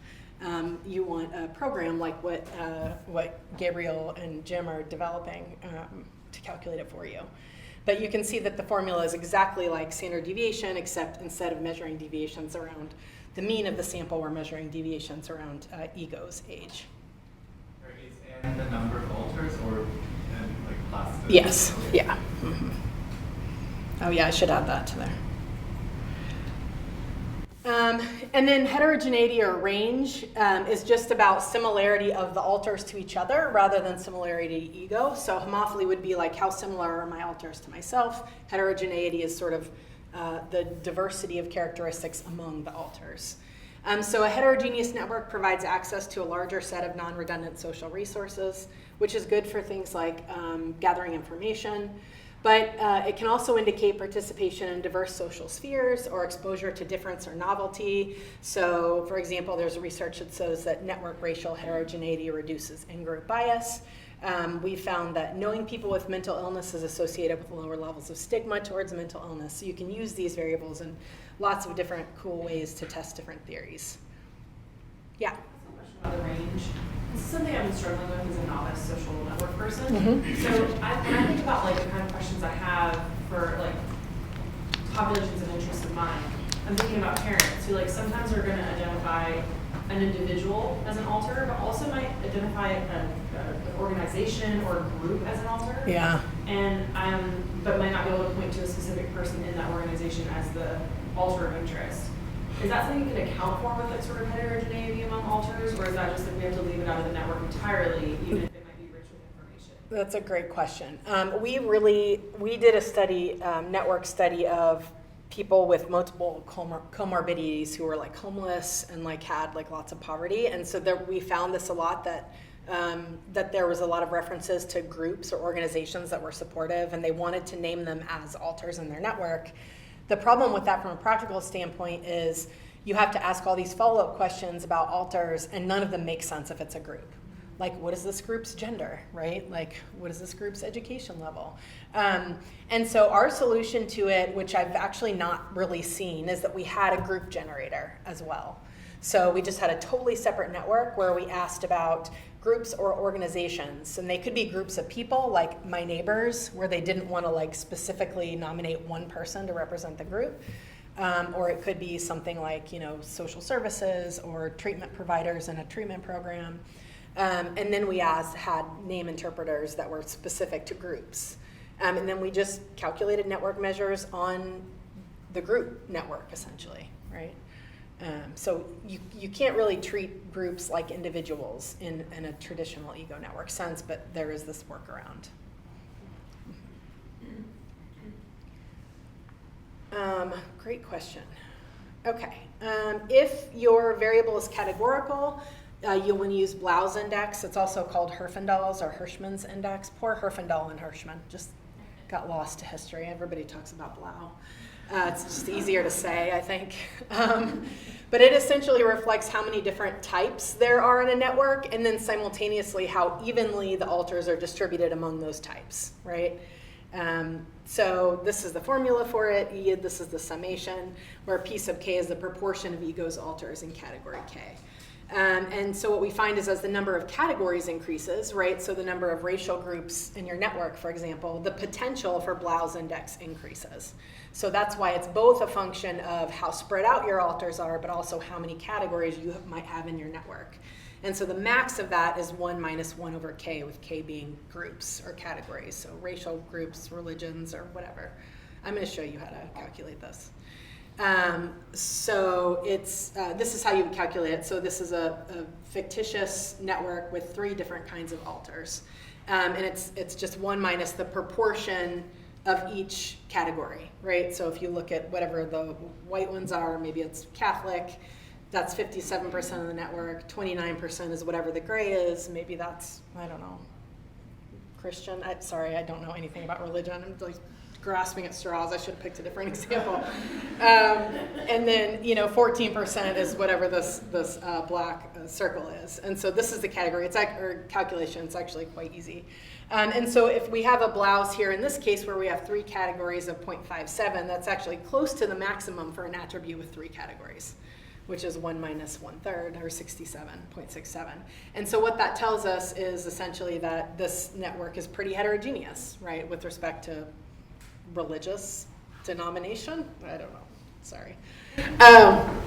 You want a program like what Gabriel and Jim are developing to calculate it for you. But you can see that the formula is exactly like standard deviation, except instead of measuring deviations around the mean of the sample, we're measuring deviations around ego's age. And the number of alters or like clusters? Yes, yeah. Mm-hmm. Oh yeah, I should add that to there. And then heterogeneity or range is just about similarity of the alters to each other rather than similarity to ego. So homophily would be like how similar are my alters to myself. Heterogeneity is sort of the diversity of characteristics among the alters. So a heterogeneous network provides access to a larger set of non-redundant social resources, which is good for things like gathering information, but it can also indicate participation in diverse social spheres or exposure to difference or novelty. So for example, there's research that shows that network racial heterogeneity reduces in-group bias. We found that knowing people with mental illness is associated with lower levels of stigma towards mental illness. So you can use these variables in lots of different cool ways to test different theories. Yeah? Question about the range. This is something I've been struggling with as a novice social network person. Mm-hmm. So when I think about like the kind of questions I have for like populations of interest of mine, I'm thinking about parents who like sometimes are going to identify an individual as an alter, but also might identify an organization or a group as an alter. Yeah. And but might not be able to point to a specific person in that organization as the alter of interest. Is that something you can account for with like sort of heterogeneity among alters, or is that just that we have to leave it out of the network entirely, even if it might be rich with information? That's a great question. We did a study, network study of people with multiple comorbidities who were like homeless and like had like lots of poverty, and so we found this a lot that there was a lot of references to groups or organizations that were supportive, and they wanted to name them as alters in their network. The problem with that from a practical standpoint is you have to ask all these follow-up questions about alters, and none of them make sense if it's a group. Like, what is this group's gender, right? Like, what is this group's education level? And so our solution to it, which I've actually not really seen, is that we had a group generator as well. So we just had a totally separate network where we asked about groups or organizations, and they could be groups of people like my neighbors, where they didn't want to like specifically nominate one person to represent the group, or it could be something like, you know, social services or treatment providers in a treatment program. And then we had name interpreters that were specific to groups. And then we just calculated network measures on the group network, essentially, right? So you can't really treat groups like individuals in a traditional ego network sense, but there is this workaround. Great question. Okay, if your variable is categorical, you'll want to use Blau's index. It's also called Herfindahl's or Hirschman's index. Poor Herfindahl and Hirschman just got lost to history. Everybody talks about Blau. It's just easier to say, I think. But it essentially reflects how many different types there are in a network, and then simultaneously how evenly the alters are distributed among those types, right? So this is the formula for it. This is the summation, where P sub k is the proportion of ego's alters in category K. And so what we find is as the number of categories increases, right, so the number of racial groups in your network, for example, the potential for Blau's index increases. So that's why it's both a function of how spread out your alters are, but also how many categories you might have in your network. And so the max of that is 1 minus 1 over k, with k being groups or categories, so racial groups, religions, or whatever. I'm going to show you how to calculate this. So it's this is how you would calculate it. So this is a fictitious network with 3 different kinds of alters. And it's just 1 minus the proportion of each category, right? So if you look at whatever the white ones are, maybe it's Catholic, that's 57% of the network, 29% is whatever the gray is, maybe that's, I don't know, Christian. Sorry, I don't know anything about religion. I'm like grasping at straws. I should have picked a different example. And then, 14% is whatever this black circle is. And so this is the category. Or calculation. It's actually quite easy. And so if we have a blouse here, in this case where we have 3 categories of 0.57, that's actually close to the maximum for an attribute with 3 categories, which is 1 minus 1/3, or 67.67. And so what that tells us is essentially that this network is pretty heterogeneous, right, with respect to religious denomination? I don't know. Sorry.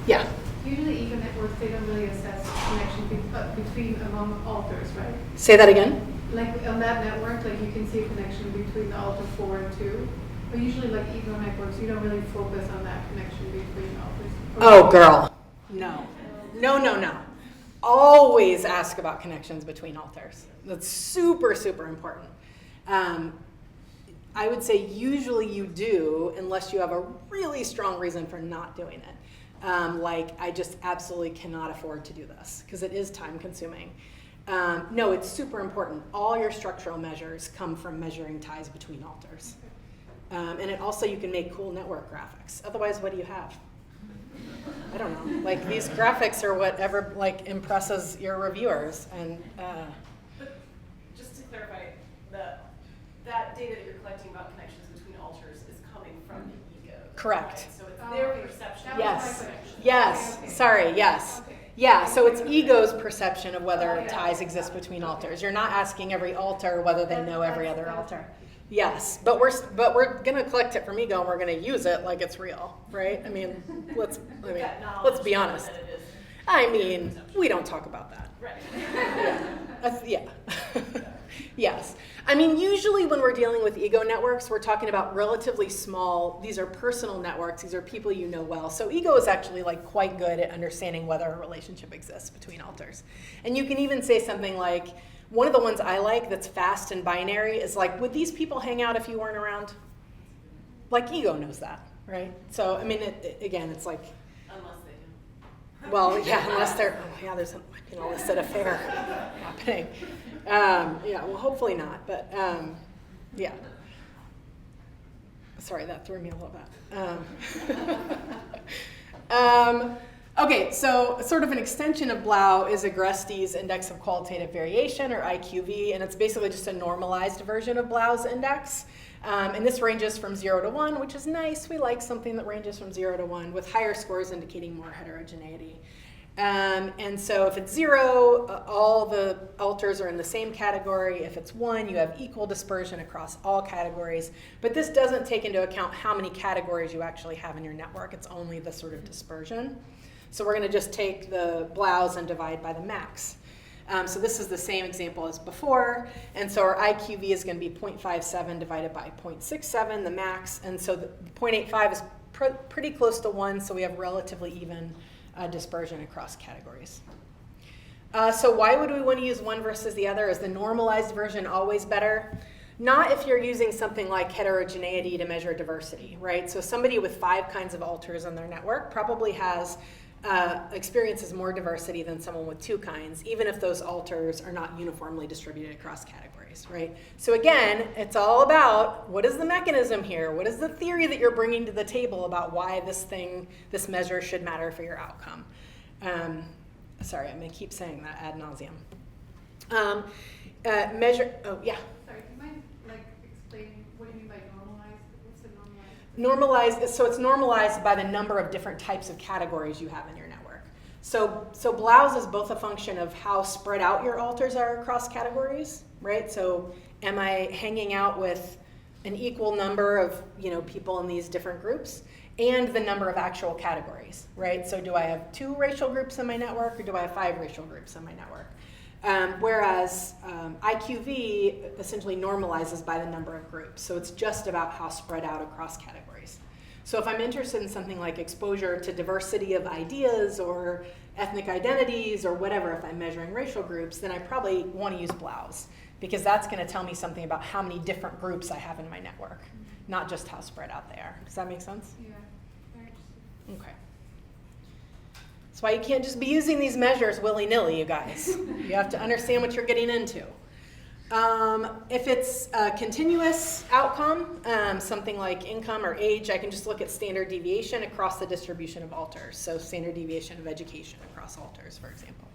Yeah. Usually even networks, they don't really assess connection between among alters, right? Say that again? Like on that network, like you can see a connection between the alter 4 and 2. But usually like ego networks, you don't really focus on that connection between alters. Oh, girl. No. No. Always ask about connections between alters. That's super, super important. I would say usually you do, unless you have a really strong reason for not doing it. Like, I just absolutely cannot afford to do this, because it is time consuming. No, it's super important. All your structural measures come from measuring ties between alters. And it also, you can make cool network graphics. Otherwise, what do you have? I don't know. Like, these graphics are whatever impresses your reviewers. And But just to clarify, that data that you're collecting about connections between alters is coming from the ego. Correct. Right? So it's their perception. Yes. Of the connection. Yes. Okay. Sorry. Yes. Okay. Yeah. So it's ego's perception of whether ties exist between alters. You're not asking every alter whether they know every other alter. Yes, but we're gonna collect it from ego and we're gonna use it like it's real, right? I mean, let's be honest. That it is. I mean, we don't talk about that. Right. Yeah. Yes. I mean, usually when we're dealing with ego networks, we're talking about relatively small, these are personal networks, these are people you know well. So ego is actually quite good at understanding whether a relationship exists between alters. And you can even say something like, one of the ones I like that's fast and binary is would these people hang out if you weren't around? Ego knows that, right? So, I mean, again, it's like, Unless they do. well, yeah, unless they're, there's an illicit affair happening. Yeah, well, hopefully not, but yeah. Sorry, that threw me a little bit. Okay, so sort of an extension of Blau is Agreste's index of qualitative variation, or IQV, and it's basically just a normalized version of Blau's index. And this ranges from 0 to 1, which is nice. We like something that ranges from 0 to 1, with higher scores indicating more heterogeneity. And so if it's 0, all the alters are in the same category. If it's 1, you have equal dispersion across all categories. But this doesn't take into account how many categories you actually have in your network. It's only the sort of dispersion. So we're going to just take the Blaus and divide by the max. So this is the same example as before. And so our IQV is going to be 0.57 divided by 0.67, the max. And so the 0.85 is pretty close to 1, so we have relatively even dispersion across categories. So why would we want to use one versus the other? Is the normalized version always better? Not if you're using something like heterogeneity to measure diversity, right? So somebody with 5 kinds of alters in their network probably experiences more diversity than someone with 2 kinds, even if those alters are not uniformly distributed across categories, right? So again, it's all about what is the mechanism here? What is the theory that you're bringing to the table about why this measure should matter for your outcome? Sorry, I'm going to keep saying that ad nauseum. Sorry, do you mind explaining what do you mean by so it's normalized by the number of different types of categories you have in your network. So blouse is both a function of how spread out your alters are across categories, right? So am I hanging out with an equal number of people in these different groups, and the number of actual categories, right? So do I have 2 racial groups in my network, or do I have 5 racial groups in my network? Whereas IQV essentially normalizes by the number of groups. So it's just about how spread out across categories. So if I'm interested in something like exposure to diversity of ideas or ethnic identities or whatever, if I'm measuring racial groups, then I probably want to use blouse, because that's going to tell me something about how many different groups I have in my network, not just how spread out they are. Does that make sense? Yeah. Okay. That's why you can't just be using these measures willy-nilly, you guys. You have to understand what you're getting into. If it's a continuous outcome, something like income or age, I can just look at standard deviation across the distribution of alters. So standard deviation of education across alters, for example.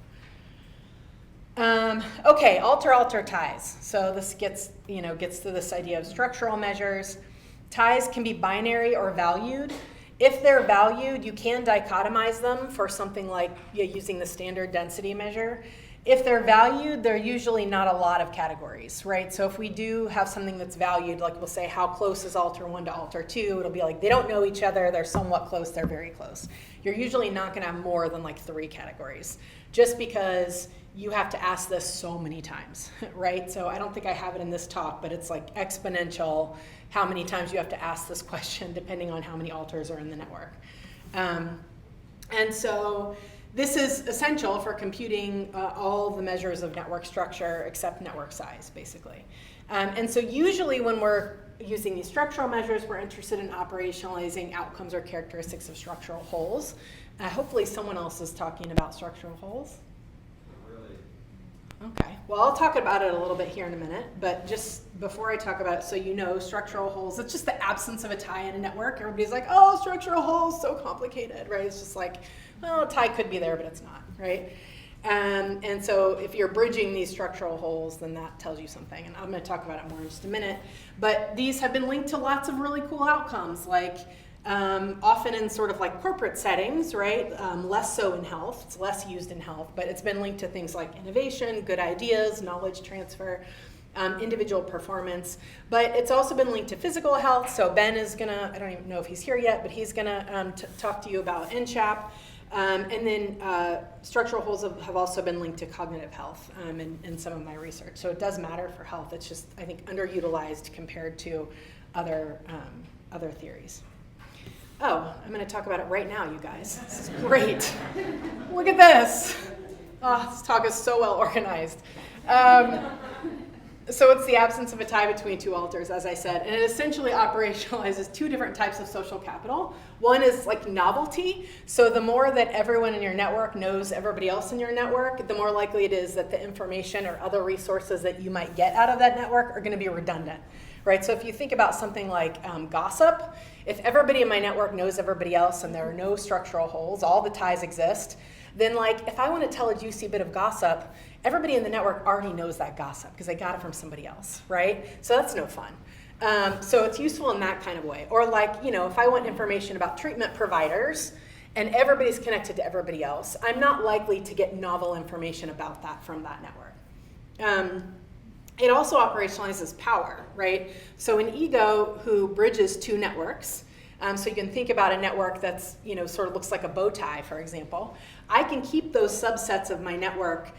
Okay, alter ties. So this gets to this idea of structural measures. Ties can be binary or valued. If they're valued, you can dichotomize them for something like using the standard density measure. If they're valued, they're usually not a lot of categories, right? So if we do have something that's valued, like we'll say how close is alter 1 to alter 2, it'll be like they don't know each other, they're somewhat close, they're very close. You're usually not gonna have more than like 3 categories, just because you have to ask this so many times, right? So I don't think I have it in this talk, but it's like exponential how many times you have to ask this question depending on how many alters are in the network. And so this is essential for computing all the measures of network structure except network size, basically. And so usually when we're using these structural measures, we're interested in operationalizing outcomes or characteristics of structural wholes. Hopefully someone else is talking about structural wholes. Okay, well, I'll talk about it a little bit here in a minute, but just before I talk about it, so structural wholes, it's just the absence of a tie in a network. Everybody's like, oh, structural wholes, so complicated, right? It's just like, well, a tie could be there, but it's not, right? And so if you're bridging these structural wholes, then that tells you something, and I'm going to talk about it more in just a minute. But these have been linked to lots of really cool outcomes, like often in sort of like corporate settings, right? Less so in health, it's less used in health, but it's been linked to things like innovation, good ideas, knowledge transfer, individual performance. But it's also been linked to physical health. So Ben is gonna, I don't even know if he's here yet, but he's gonna talk to you about NCHAP. And then structural wholes have also been linked to cognitive health in some of my research. So it does matter for health. It's just, I think, underutilized compared to other theories. Oh, I'm going to talk about it right now, you guys. This is great. Look at this. Oh, this talk is so well organized. So it's the absence of a tie between 2 alters, as I said, and it essentially operationalizes 2 different types of social capital. One is like novelty. So the more that everyone in your network knows everybody else in your network, the more likely it is that the information or other resources that you might get out of that network are going to be redundant, right? So if you think about something like gossip, if everybody in my network knows everybody else and there are no structural wholes, all the ties exist, then like if I want to tell a juicy bit of gossip, everybody in the network already knows that gossip because they got it from somebody else, right? So that's no fun. So it's useful in that kind of way. Or like, if I want information about treatment providers and everybody's connected to everybody else, I'm not likely to get novel information about that from that network. It also operationalizes power, right? So an ego who bridges 2 networks, so you can think about a network that's, sort of looks like a bow tie, for example. I can keep those subsets of my network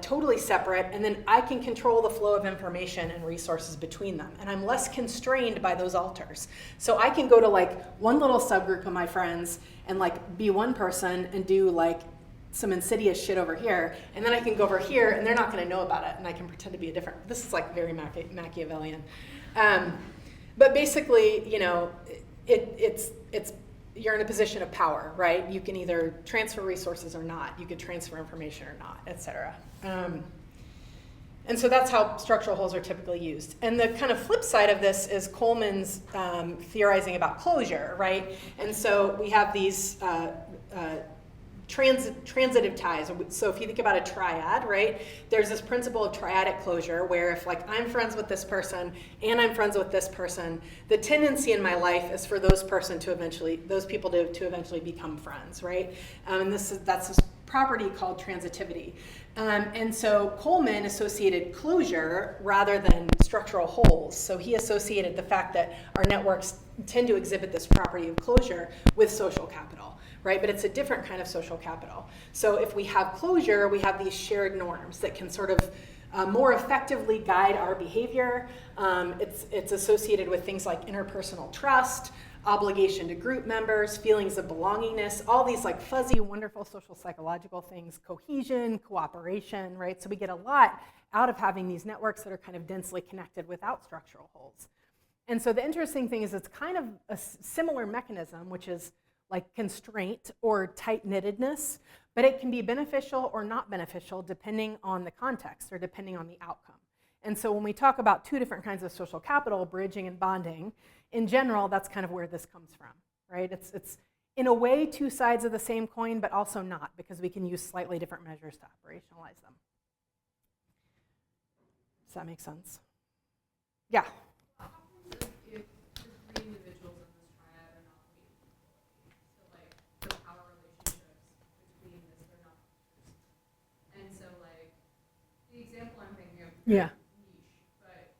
totally separate, and then I can control the flow of information and resources between them. And I'm less constrained by those alters. So I can go to like one little subgroup of my friends and like be one person and do like some insidious shit over here, and then I can go over here and they're not going to know about it, and I can pretend to be a different. This is like very Machiavellian. But basically, it's you're in a position of power, right? You can either transfer resources or not. You can transfer information or not, et cetera. And so that's how structural wholes are typically used. And the kind of flip side of this is Coleman's theorizing about closure, right? And so we have these transitive ties. So if you think about a triad, right, there's this principle of triadic closure where if like I'm friends with this person and I'm friends with this person, the tendency in my life is for those people to eventually become friends, right? And that's this property called transitivity. And so Coleman associated closure rather than structural holes. So he associated the fact that our networks tend to exhibit this property of closure with social capital, right? But it's a different kind of social capital. So if we have closure, we have these shared norms that can sort of more effectively guide our behavior. It's associated with things like interpersonal trust, obligation to group members, feelings of belongingness, all these like fuzzy, wonderful social psychological things, cohesion, cooperation, right? So we get a lot out of having these networks that are kind of densely connected without structural holes. And so the interesting thing is it's kind of a similar mechanism, which is like constraint or tight-knittedness, but it can be beneficial or not beneficial depending on the context or depending on the outcome. And so when we talk about two different kinds of social capital, bridging and bonding, in general, that's kind of where this comes from, right? It's in a way two sides of the same coin, but also not, because we can use slightly different measures to operationalize them. Does that make sense? Yeah. What happens if the three individuals in this triad are not weighted equally? So like the power relationships between this, they're not equal. And so like the example I'm thinking of is Yeah. niche, but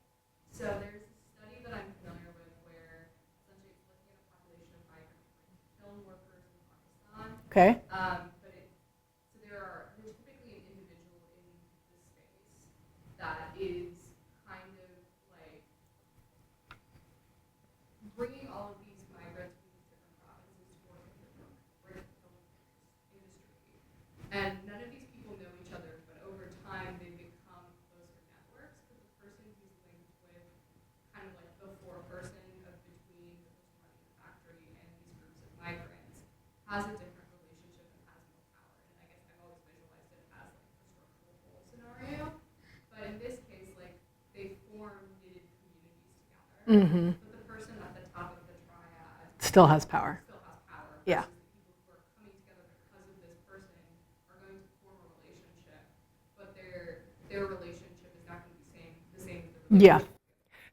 so there's a study that I'm familiar with where essentially it's looking at a population of migrant film workers in Pakistan. Okay. So there's typically an individual in the space that is kind of like bringing all of these migrants from these different provinces to work in the film industry. And none of these people know each other, but over time they become closer networks because the person who's linked with kind of like the foreperson of between the person running the factory and these groups of migrants has a different relationship and has more power. And I guess I've always visualized it as like a structural hole scenario. But in this case, like they form knitted communities together. Mm-hmm. But the person at the top of the triad Still has power. Yeah. versus the people who are coming together because of this person are going to form a relationship, but their relationship is not going to be the same as the Yeah. relationship.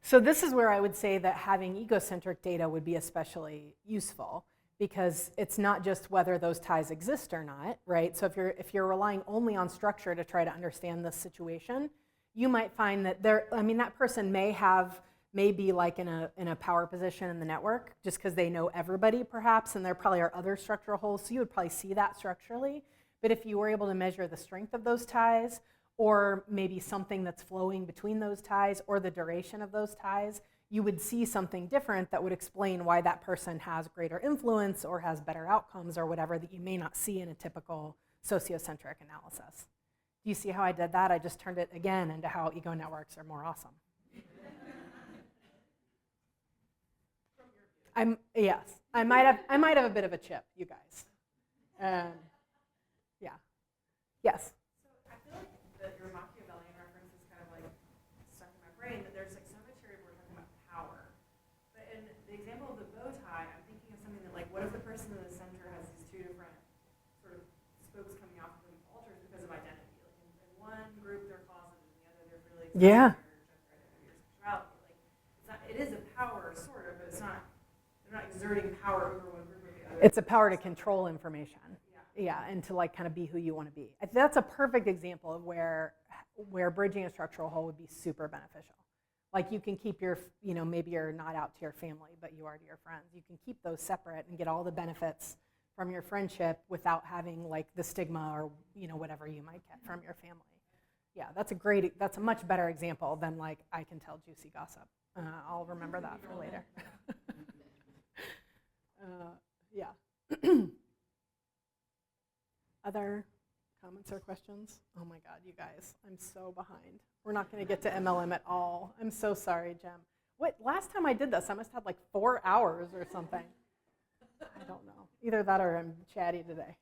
So this is where I would say that having egocentric data would be especially useful, because it's not just whether those ties exist or not, right? So if you're relying only on structure to try to understand this situation, you might find that that person may be like in a power position in the network just because they know everybody perhaps, and there probably are other structural holes, so you would probably see that structurally. But if you were able to measure the strength of those ties, or maybe something that's flowing between those ties, or the duration of those ties, you would see something different that would explain why that person has greater influence or has better outcomes or whatever that you may not see in a typical sociocentric analysis. Do you see how I did that? I just turned it again into how ego networks are more awesome. Yes, I might have a bit of a chip, you guys. Yeah. Yes. So I feel like that your Machiavellian reference is kind of like stuck in my brain, that there's like some material where we're talking about power. But in the example of the bow tie, I'm thinking of something that like, what if the person in the center has these two different sort of spokes coming off of them altars because of identity? Like in one group they're closeted, in the other they're really expressing Yeah. their gender identity or sexuality. Like it is a power sort of, but they're not exerting power over one group or the other. It's a power to control information. Yeah, and to like kind of be who you want to be. That's a perfect example of where bridging a structural hole would be super beneficial. Like you can keep maybe you're not out to your family, but you are to your friends. You can keep those separate and get all the benefits from your friendship without having like the stigma or whatever you might get from your family. Yeah, that's a much better example than like I can tell juicy gossip. I'll remember that for later. Yeah. Other comments or questions? Oh my God, you guys, I'm so behind. We're not going to get to MLM at all. I'm so sorry, Jem. Last time I did this, I must have like 4 hours or something. I don't know. Either that or I'm chatty today.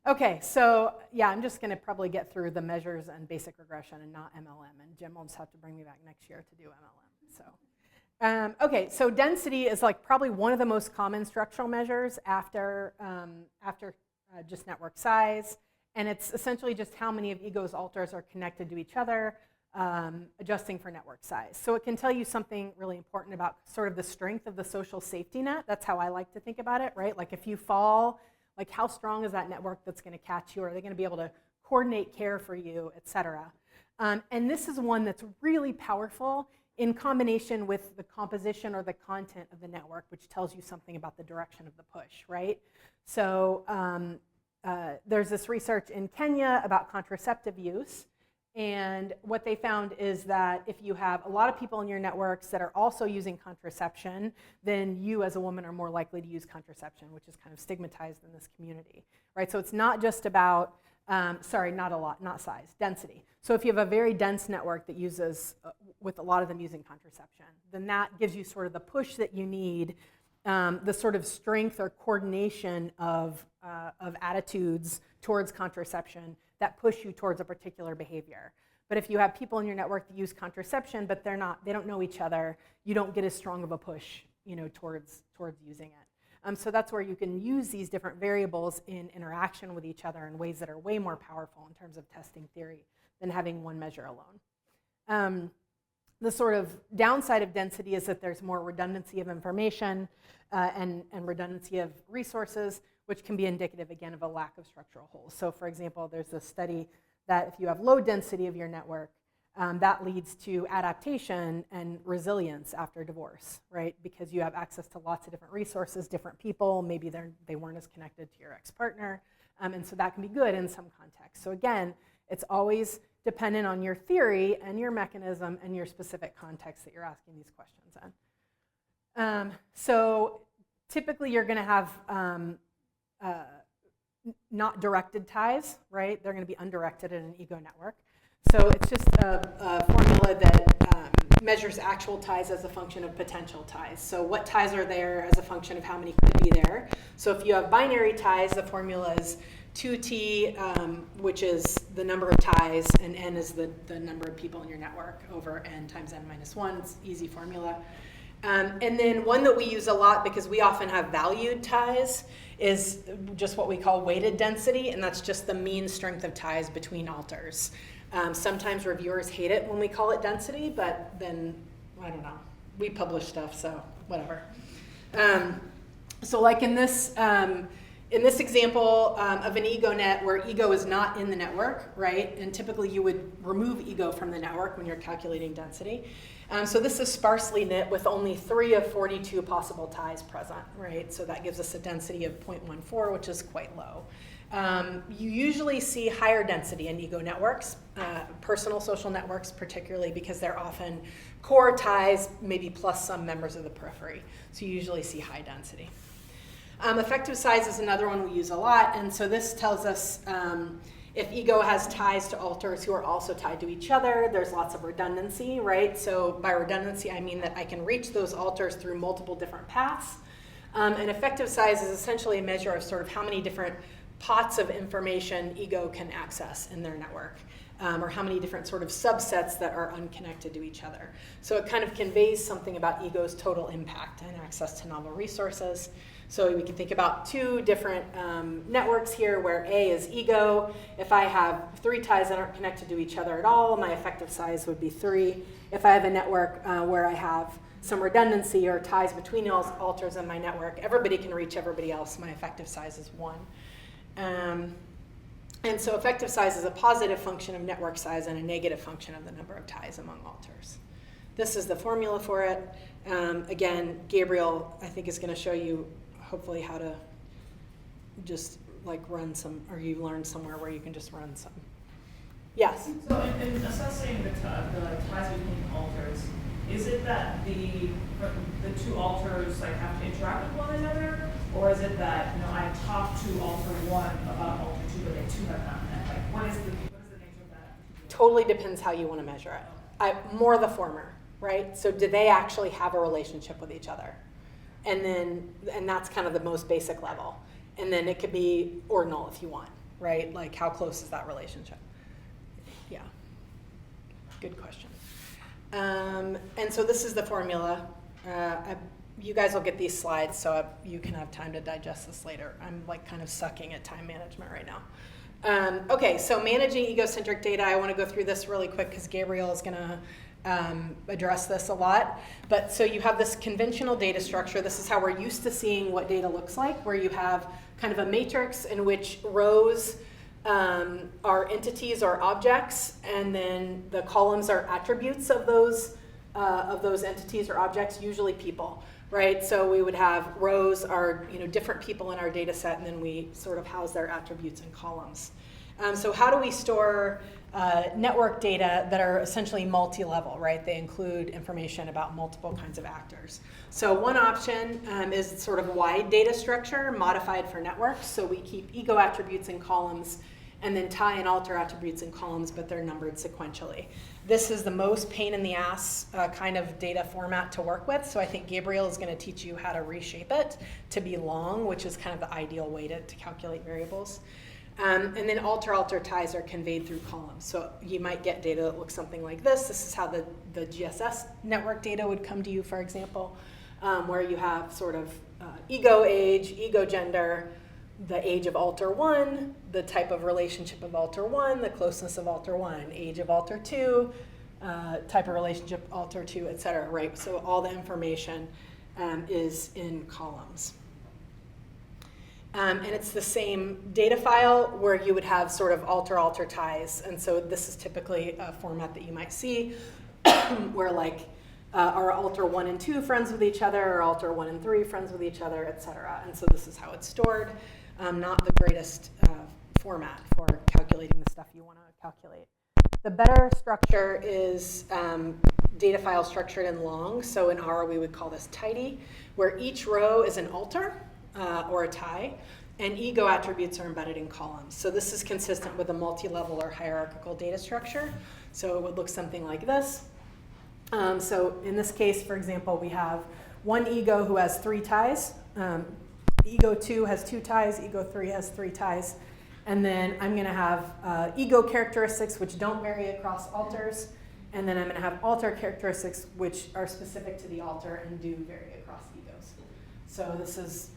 Okay, so yeah, I'm just going to probably get through the measures and basic regression and not MLM, and Jem will just have to bring me back next year to do MLM. Okay, so density is like probably one of the most common structural measures after just network size. And it's essentially just how many of ego's alters are connected to each other, adjusting for network size. So it can tell you something really important about sort of the strength of the social safety net. That's how I like to think about it, right? Like if you fall, like how strong is that network that's going to catch you? Are they going to be able to coordinate care for you, et cetera? And this is one that's really powerful in combination with the composition or the content of the network, which tells you something about the direction of the push, right? So there's this research in Kenya about contraceptive use. And what they found is that if you have a lot of people in your networks that are also using contraception, then you as a woman are more likely to use contraception, which is kind of stigmatized in this community, right? So it's not just about, not size, density. So if you have a very dense network that uses, with a lot of them using contraception, then that gives you sort of the push that you need, the sort of strength or coordination of attitudes towards contraception that push you towards a particular behavior. But if you have people in your network that use contraception, but they don't know each other, you don't get as strong of a push, towards using it. So that's where you can use these different variables in interaction with each other in ways that are way more powerful in terms of testing theory than having one measure alone. The sort of downside of density is that there's more redundancy of information and redundancy of resources, which can be indicative, again, of a lack of structural holes. So for example, there's a study that if you have low density of your network, that leads to adaptation and resilience after divorce, right? Because you have access to lots of different resources, different people, maybe they weren't as connected to your ex-partner, and so that can be good in some contexts. So again, it's always dependent on your theory and your mechanism and your specific context that you're asking these questions in. So typically you're going to have not directed ties, right? They're going to be undirected in an ego network. So it's just a formula that measures actual ties as a function of potential ties. So what ties are there as a function of how many could be there. So if you have binary ties, the formula is 2t, which is the number of ties, and n is the number of people in your network over n times n minus 1. It's an easy formula. And then one that we use a lot because we often have valued ties is just what we call weighted density, and that's just the mean strength of ties between alters. Sometimes reviewers hate it when we call it density, but then, I don't know, we publish stuff, so whatever. So like in this example of an ego net where ego is not in the network, right? And typically you would remove ego from the network when you're calculating density. So this is sparsely knit with only 3 of 42 possible ties present, right? So that gives us a density of 0.14, which is quite low. You usually see higher density in ego networks, personal social networks particularly, because they're often core ties, maybe plus some members of the periphery. So you usually see high density. Effective size is another one we use a lot, and so this tells us if ego has ties to alters who are also tied to each other, there's lots of redundancy, right? So by redundancy, I mean that I can reach those alters through multiple different paths. And effective size is essentially a measure of sort of how many different pots of information ego can access in their network, or how many different sort of subsets that are unconnected to each other. So it kind of conveys something about ego's total impact and access to novel resources. So we can think about 2 different networks here where A is ego. If I have 3 ties that aren't connected to each other at all, my effective size would be 3. If I have a network where I have some redundancy or ties between alters in my network, everybody can reach everybody else, my effective size is 1. And so effective size is a positive function of network size and a negative function of the number of ties among alters. This is the formula for it. Again, Gabriel, I think, is going to show you hopefully how to just like run some, or you learned somewhere where you can just run some. Yes? So in assessing the ties between alters, is it that the 2 alters like have to interact with one another, or is it that I talk to alter 1 about alter 2, but they 2 have not met? Like what is the nature of that? Totally depends how you want to measure it. More the former, right? So do they actually have a relationship with each other? And that's kind of the most basic level. And then it could be ordinal if you want, right? Like how close is that relationship? Yeah, good question. And so this is the formula. you guys will get these slides so you can have time to digest this later. I'm like kind of sucking at time management right now. Okay, so managing egocentric data, I want to go through this really quick because Gabriel is going to address this a lot. But so you have this conventional data structure. This is how we're used to seeing what data looks like, where you have kind of a matrix in which rows are entities or objects, and then the columns are attributes of those entities or objects, usually people, right? So we would have rows are different people in our data set, and then we sort of house their attributes in columns. So how do we store network data that are essentially multi-level, right? They include information about multiple kinds of actors. So one option is sort of wide data structure modified for networks. So we keep ego attributes in columns and then tie and alter attributes in columns, but they're numbered sequentially. This is the most pain in the ass kind of data format to work with. So I think Gabriel is going to teach you how to reshape it to be long, which is kind of the ideal way to calculate variables. And then alter ties are conveyed through columns. So you might get data that looks something like this. This is how the GSS network data would come to you, for example, where you have sort of ego age, ego gender, the age of alter 1, the type of relationship of alter 1, the closeness of alter 1, age of alter 2, type of relationship alter 2, et cetera, right? So all the information is in columns. And it's the same data file where you would have sort of alter ties. And so this is typically a format that you might see where like are alter 1 and 2 friends with each other, or alter 1 and 3 friends with each other, et cetera. And so this is how it's stored. Not the greatest format for calculating the stuff you want to calculate. The better structure is data file structured in long. So in R, we would call this tidy, where each row is an alter or a tie, and ego attributes are embedded in columns. So this is consistent with a multi-level or hierarchical data structure. So it would look something like this. So in this case, for example, we have one ego who has 3 ties. Ego 2 has 2 ties, ego 3 has 3 ties. And then I'm going to have ego characteristics which don't vary across alters. And then I'm going to have alter characteristics which are specific to the alter and do vary across egos. So this is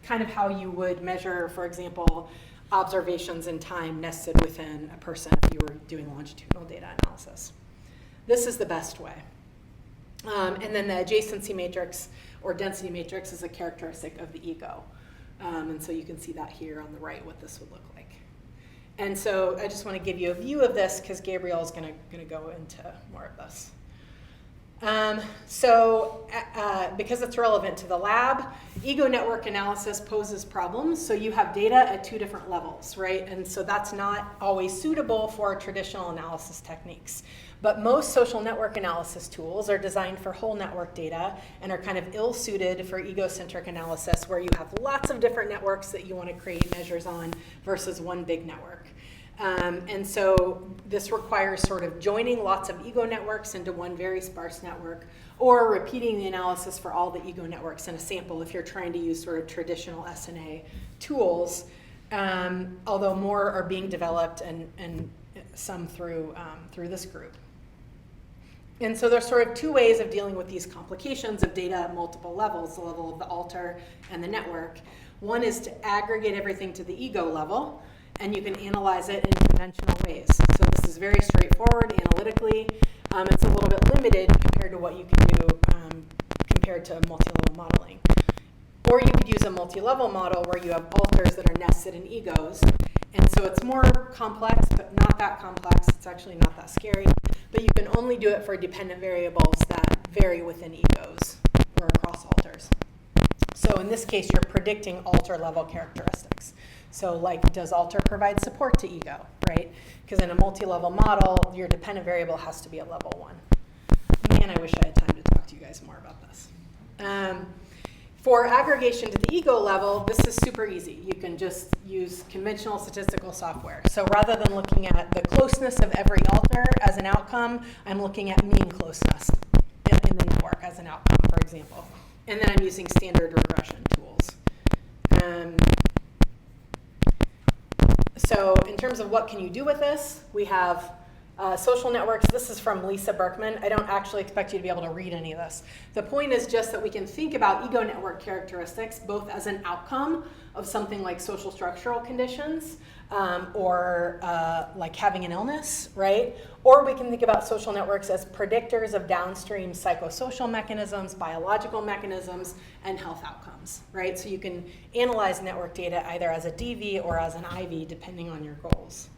kind of how you would measure, for example, observations in time nested within a person if you were doing longitudinal data analysis. This is the best way. And then the adjacency matrix or density matrix is a characteristic of the ego. And so you can see that here on the right, what this would look like. And so I just want to give you a view of this because Gabriel is going to go into more of this. Because it's relevant to the lab, ego network analysis poses problems. So you have data at 2 different levels, right? And so that's not always suitable for traditional analysis techniques. But most social network analysis tools are designed for whole network data and are kind of ill-suited for egocentric analysis, where you have lots of different networks that you want to create measures on versus one big network. And so this requires sort of joining lots of ego networks into one very sparse network, or repeating the analysis for all the ego networks in a sample if you're trying to use sort of traditional SNA tools, although more are being developed and some through this group. And so there's sort of 2 ways of dealing with these complications of data at multiple levels, the level of the alter and the network. One is to aggregate everything to the ego level, and you can analyze it in conventional ways. So this is very straightforward analytically. It's a little bit limited compared to what you can do compared to multi-level modeling. Or you could use a multi-level model where you have alters that are nested in egos. And so it's more complex, but not that complex. It's actually not that scary. But you can only do it for dependent variables that vary within egos or across alters. So in this case, you're predicting alter level characteristics. So like, does alter provide support to ego, right? Because in a multi-level model, your dependent variable has to be at level 1. Man, I wish I had time to talk to you guys more about this. For aggregation to the ego level, this is super easy. You can just use conventional statistical software. So rather than looking at the closeness of every alter as an outcome, I'm looking at mean closeness in the network as an outcome, for example. And then I'm using standard regression tools. So in terms of what can you do with this, we have Social networks, this is from Lisa Berkman. I don't actually expect you to be able to read any of this. The point is just that we can think about ego network characteristics both as an outcome of something like social structural conditions or like having an illness, right? Or we can think about social networks as predictors of downstream psychosocial mechanisms, biological mechanisms, and health outcomes, right? So you can analyze network data either as a DV or as an IV depending on your goals.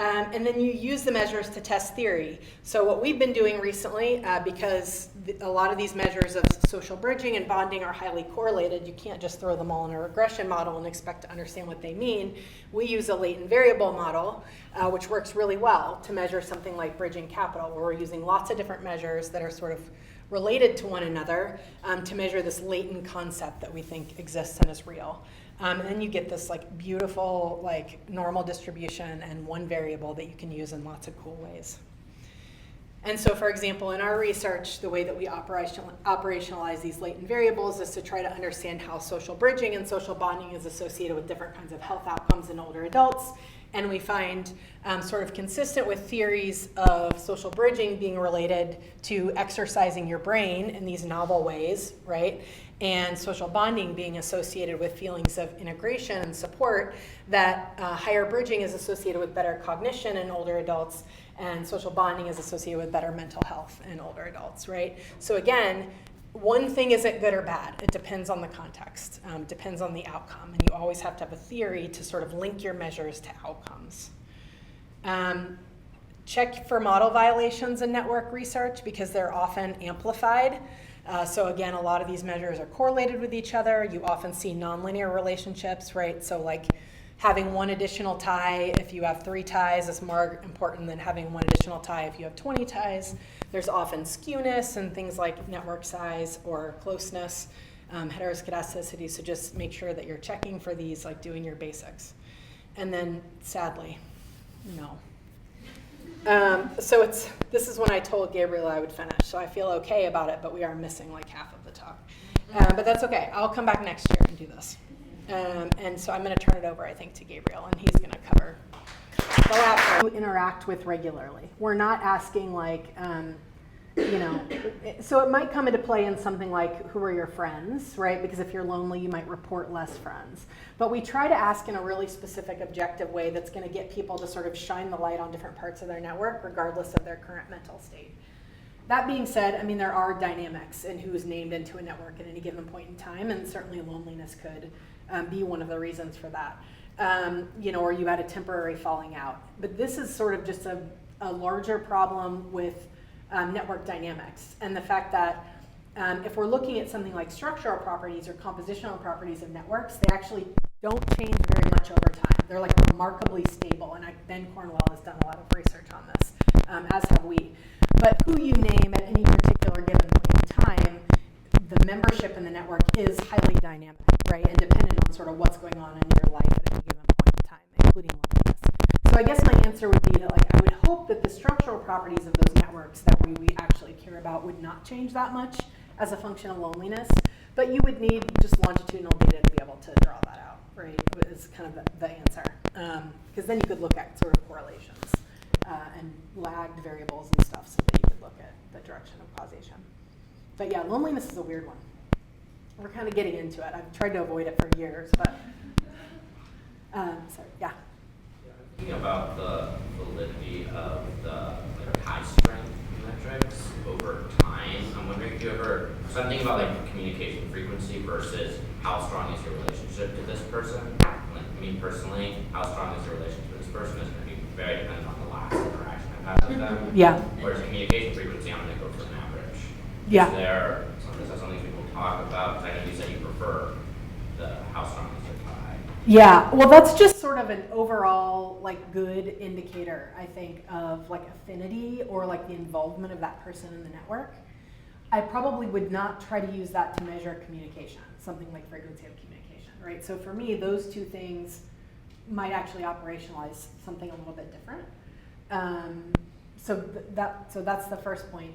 And then you use the measures to test theory. So what we've been doing recently, because a lot of these measures of social bridging and bonding are highly correlated, you can't just throw them all in a regression model and expect to understand what they mean. We use a latent variable model, which works really well to measure something like bridging capital, where we're using lots of different measures that are sort of related to one another to measure this latent concept that we think exists and is real. And then you get this like beautiful like normal distribution and one variable that you can use in lots of cool ways. And so, for example, in our research, the way that we operationalize these latent variables is to try to understand how social bridging and social bonding is associated with different kinds of health outcomes in older adults. And we find sort of consistent with theories of social bridging being related to exercising your brain in these novel ways, right? And social bonding being associated with feelings of integration and support, that higher bridging is associated with better cognition in older adults, and social bonding is associated with better mental health in older adults, right? So again, one thing isn't good or bad. It depends on the context, depends on the outcome, and you always have to have a theory to sort of link your measures to outcomes. Check for model violations in network research because they're often amplified. So again, a lot of these measures are correlated with each other. You often see nonlinear relationships, right? So like having one additional tie if you have 3 ties is more important than having one additional tie if you have 20 ties. There's often skewness and things like network size or closeness, heteroscedasticity, so just make sure that you're checking for these, like doing your basics. And then, sadly, no. So this is when I told Gabriel I would finish, so I feel okay about it, but we are missing like half of the talk. But that's okay. I'll come back next year and do this. And so I'm going to turn it over, I think, to Gabriel, and he's going to cover the lab you interact with regularly. We're not asking like, so it might come into play in something like, who are your friends, right? Because if you're lonely, you might report less friends. But we try to ask in a really specific, objective way that's going to get people to sort of shine the light on different parts of their network, regardless of their current mental state. That being said, I mean, there are dynamics in who is named into a network at any given point in time, and certainly loneliness could be one of the reasons for that. Or you had a temporary falling out. But this is sort of just a larger problem with network dynamics, and the fact that if we're looking at something like structural properties or compositional properties of networks, they actually don't change very much over time. They're like remarkably stable, and Ben Cornwell has done a lot of research on this, as have we. But who you name at any particular given point in time, the membership in the network is highly dynamic, right, and dependent on sort of what's going on in your life at any given point in time, including loneliness. So I guess my answer would be that like I would hope that the structural properties of those networks that we actually care about would not change that much as a function of loneliness, but you would need just longitudinal data to be able to draw that out, right? Is kind of the answer, because then you could look at sort of correlations and lagged variables and stuff, so that you could look at the direction of causation. But yeah, loneliness is a weird one. We're kind of getting into it. I've tried to avoid it for years, but sorry, yeah. Thinking about the validity of the high strength metrics over time, I'm wondering if you ever, so I'm thinking about like communication frequency versus how strong is your relationship to this person. Like me personally, how strong is your relationship to this person is going to be very dependent on the last interaction I've had with them. Yeah. Whereas communication frequency, I'm going to go for an average. Yeah. Is that something people talk about? Because I know you said you prefer the how strong is your tie. Yeah, well, that's just sort of an overall like good indicator, I think, of like affinity or like the involvement of that person in the network. I probably would not try to use that to measure communication, something like frequency of communication, right? So for me, those two things might actually operationalize something a little bit different. So that's the first point.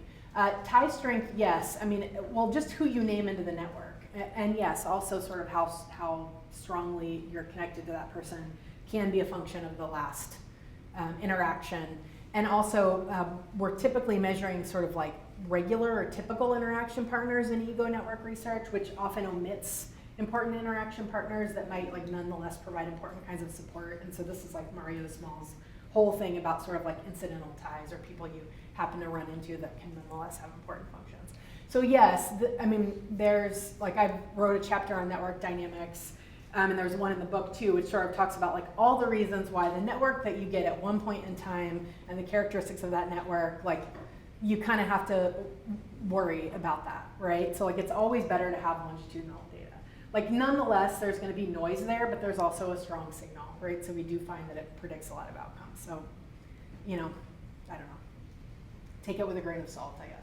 Tie strength, yes. I mean, well, just who you name into the network, and yes, also sort of how strongly you're connected to that person can be a function of the last interaction. And also, we're typically measuring sort of like regular or typical interaction partners in ego network research, which often omits important interaction partners that might like nonetheless provide important kinds of support. And so this is like Mario Small's whole thing about sort of like incidental ties or people you happen to run into that can nonetheless have important functions. So yes, I mean, there's like I wrote a chapter on network dynamics, and there's one in the book too, which sort of talks about like all the reasons why the network that you get at one point in time and the characteristics of that network, like you kind of have to worry about that, right? So like it's always better to have longitudinal data. Like nonetheless, there's going to be noise there, but there's also a strong signal, right? So we do find that it predicts a lot of outcomes. So, you know, I don't know. Take it with a grain of salt, I guess.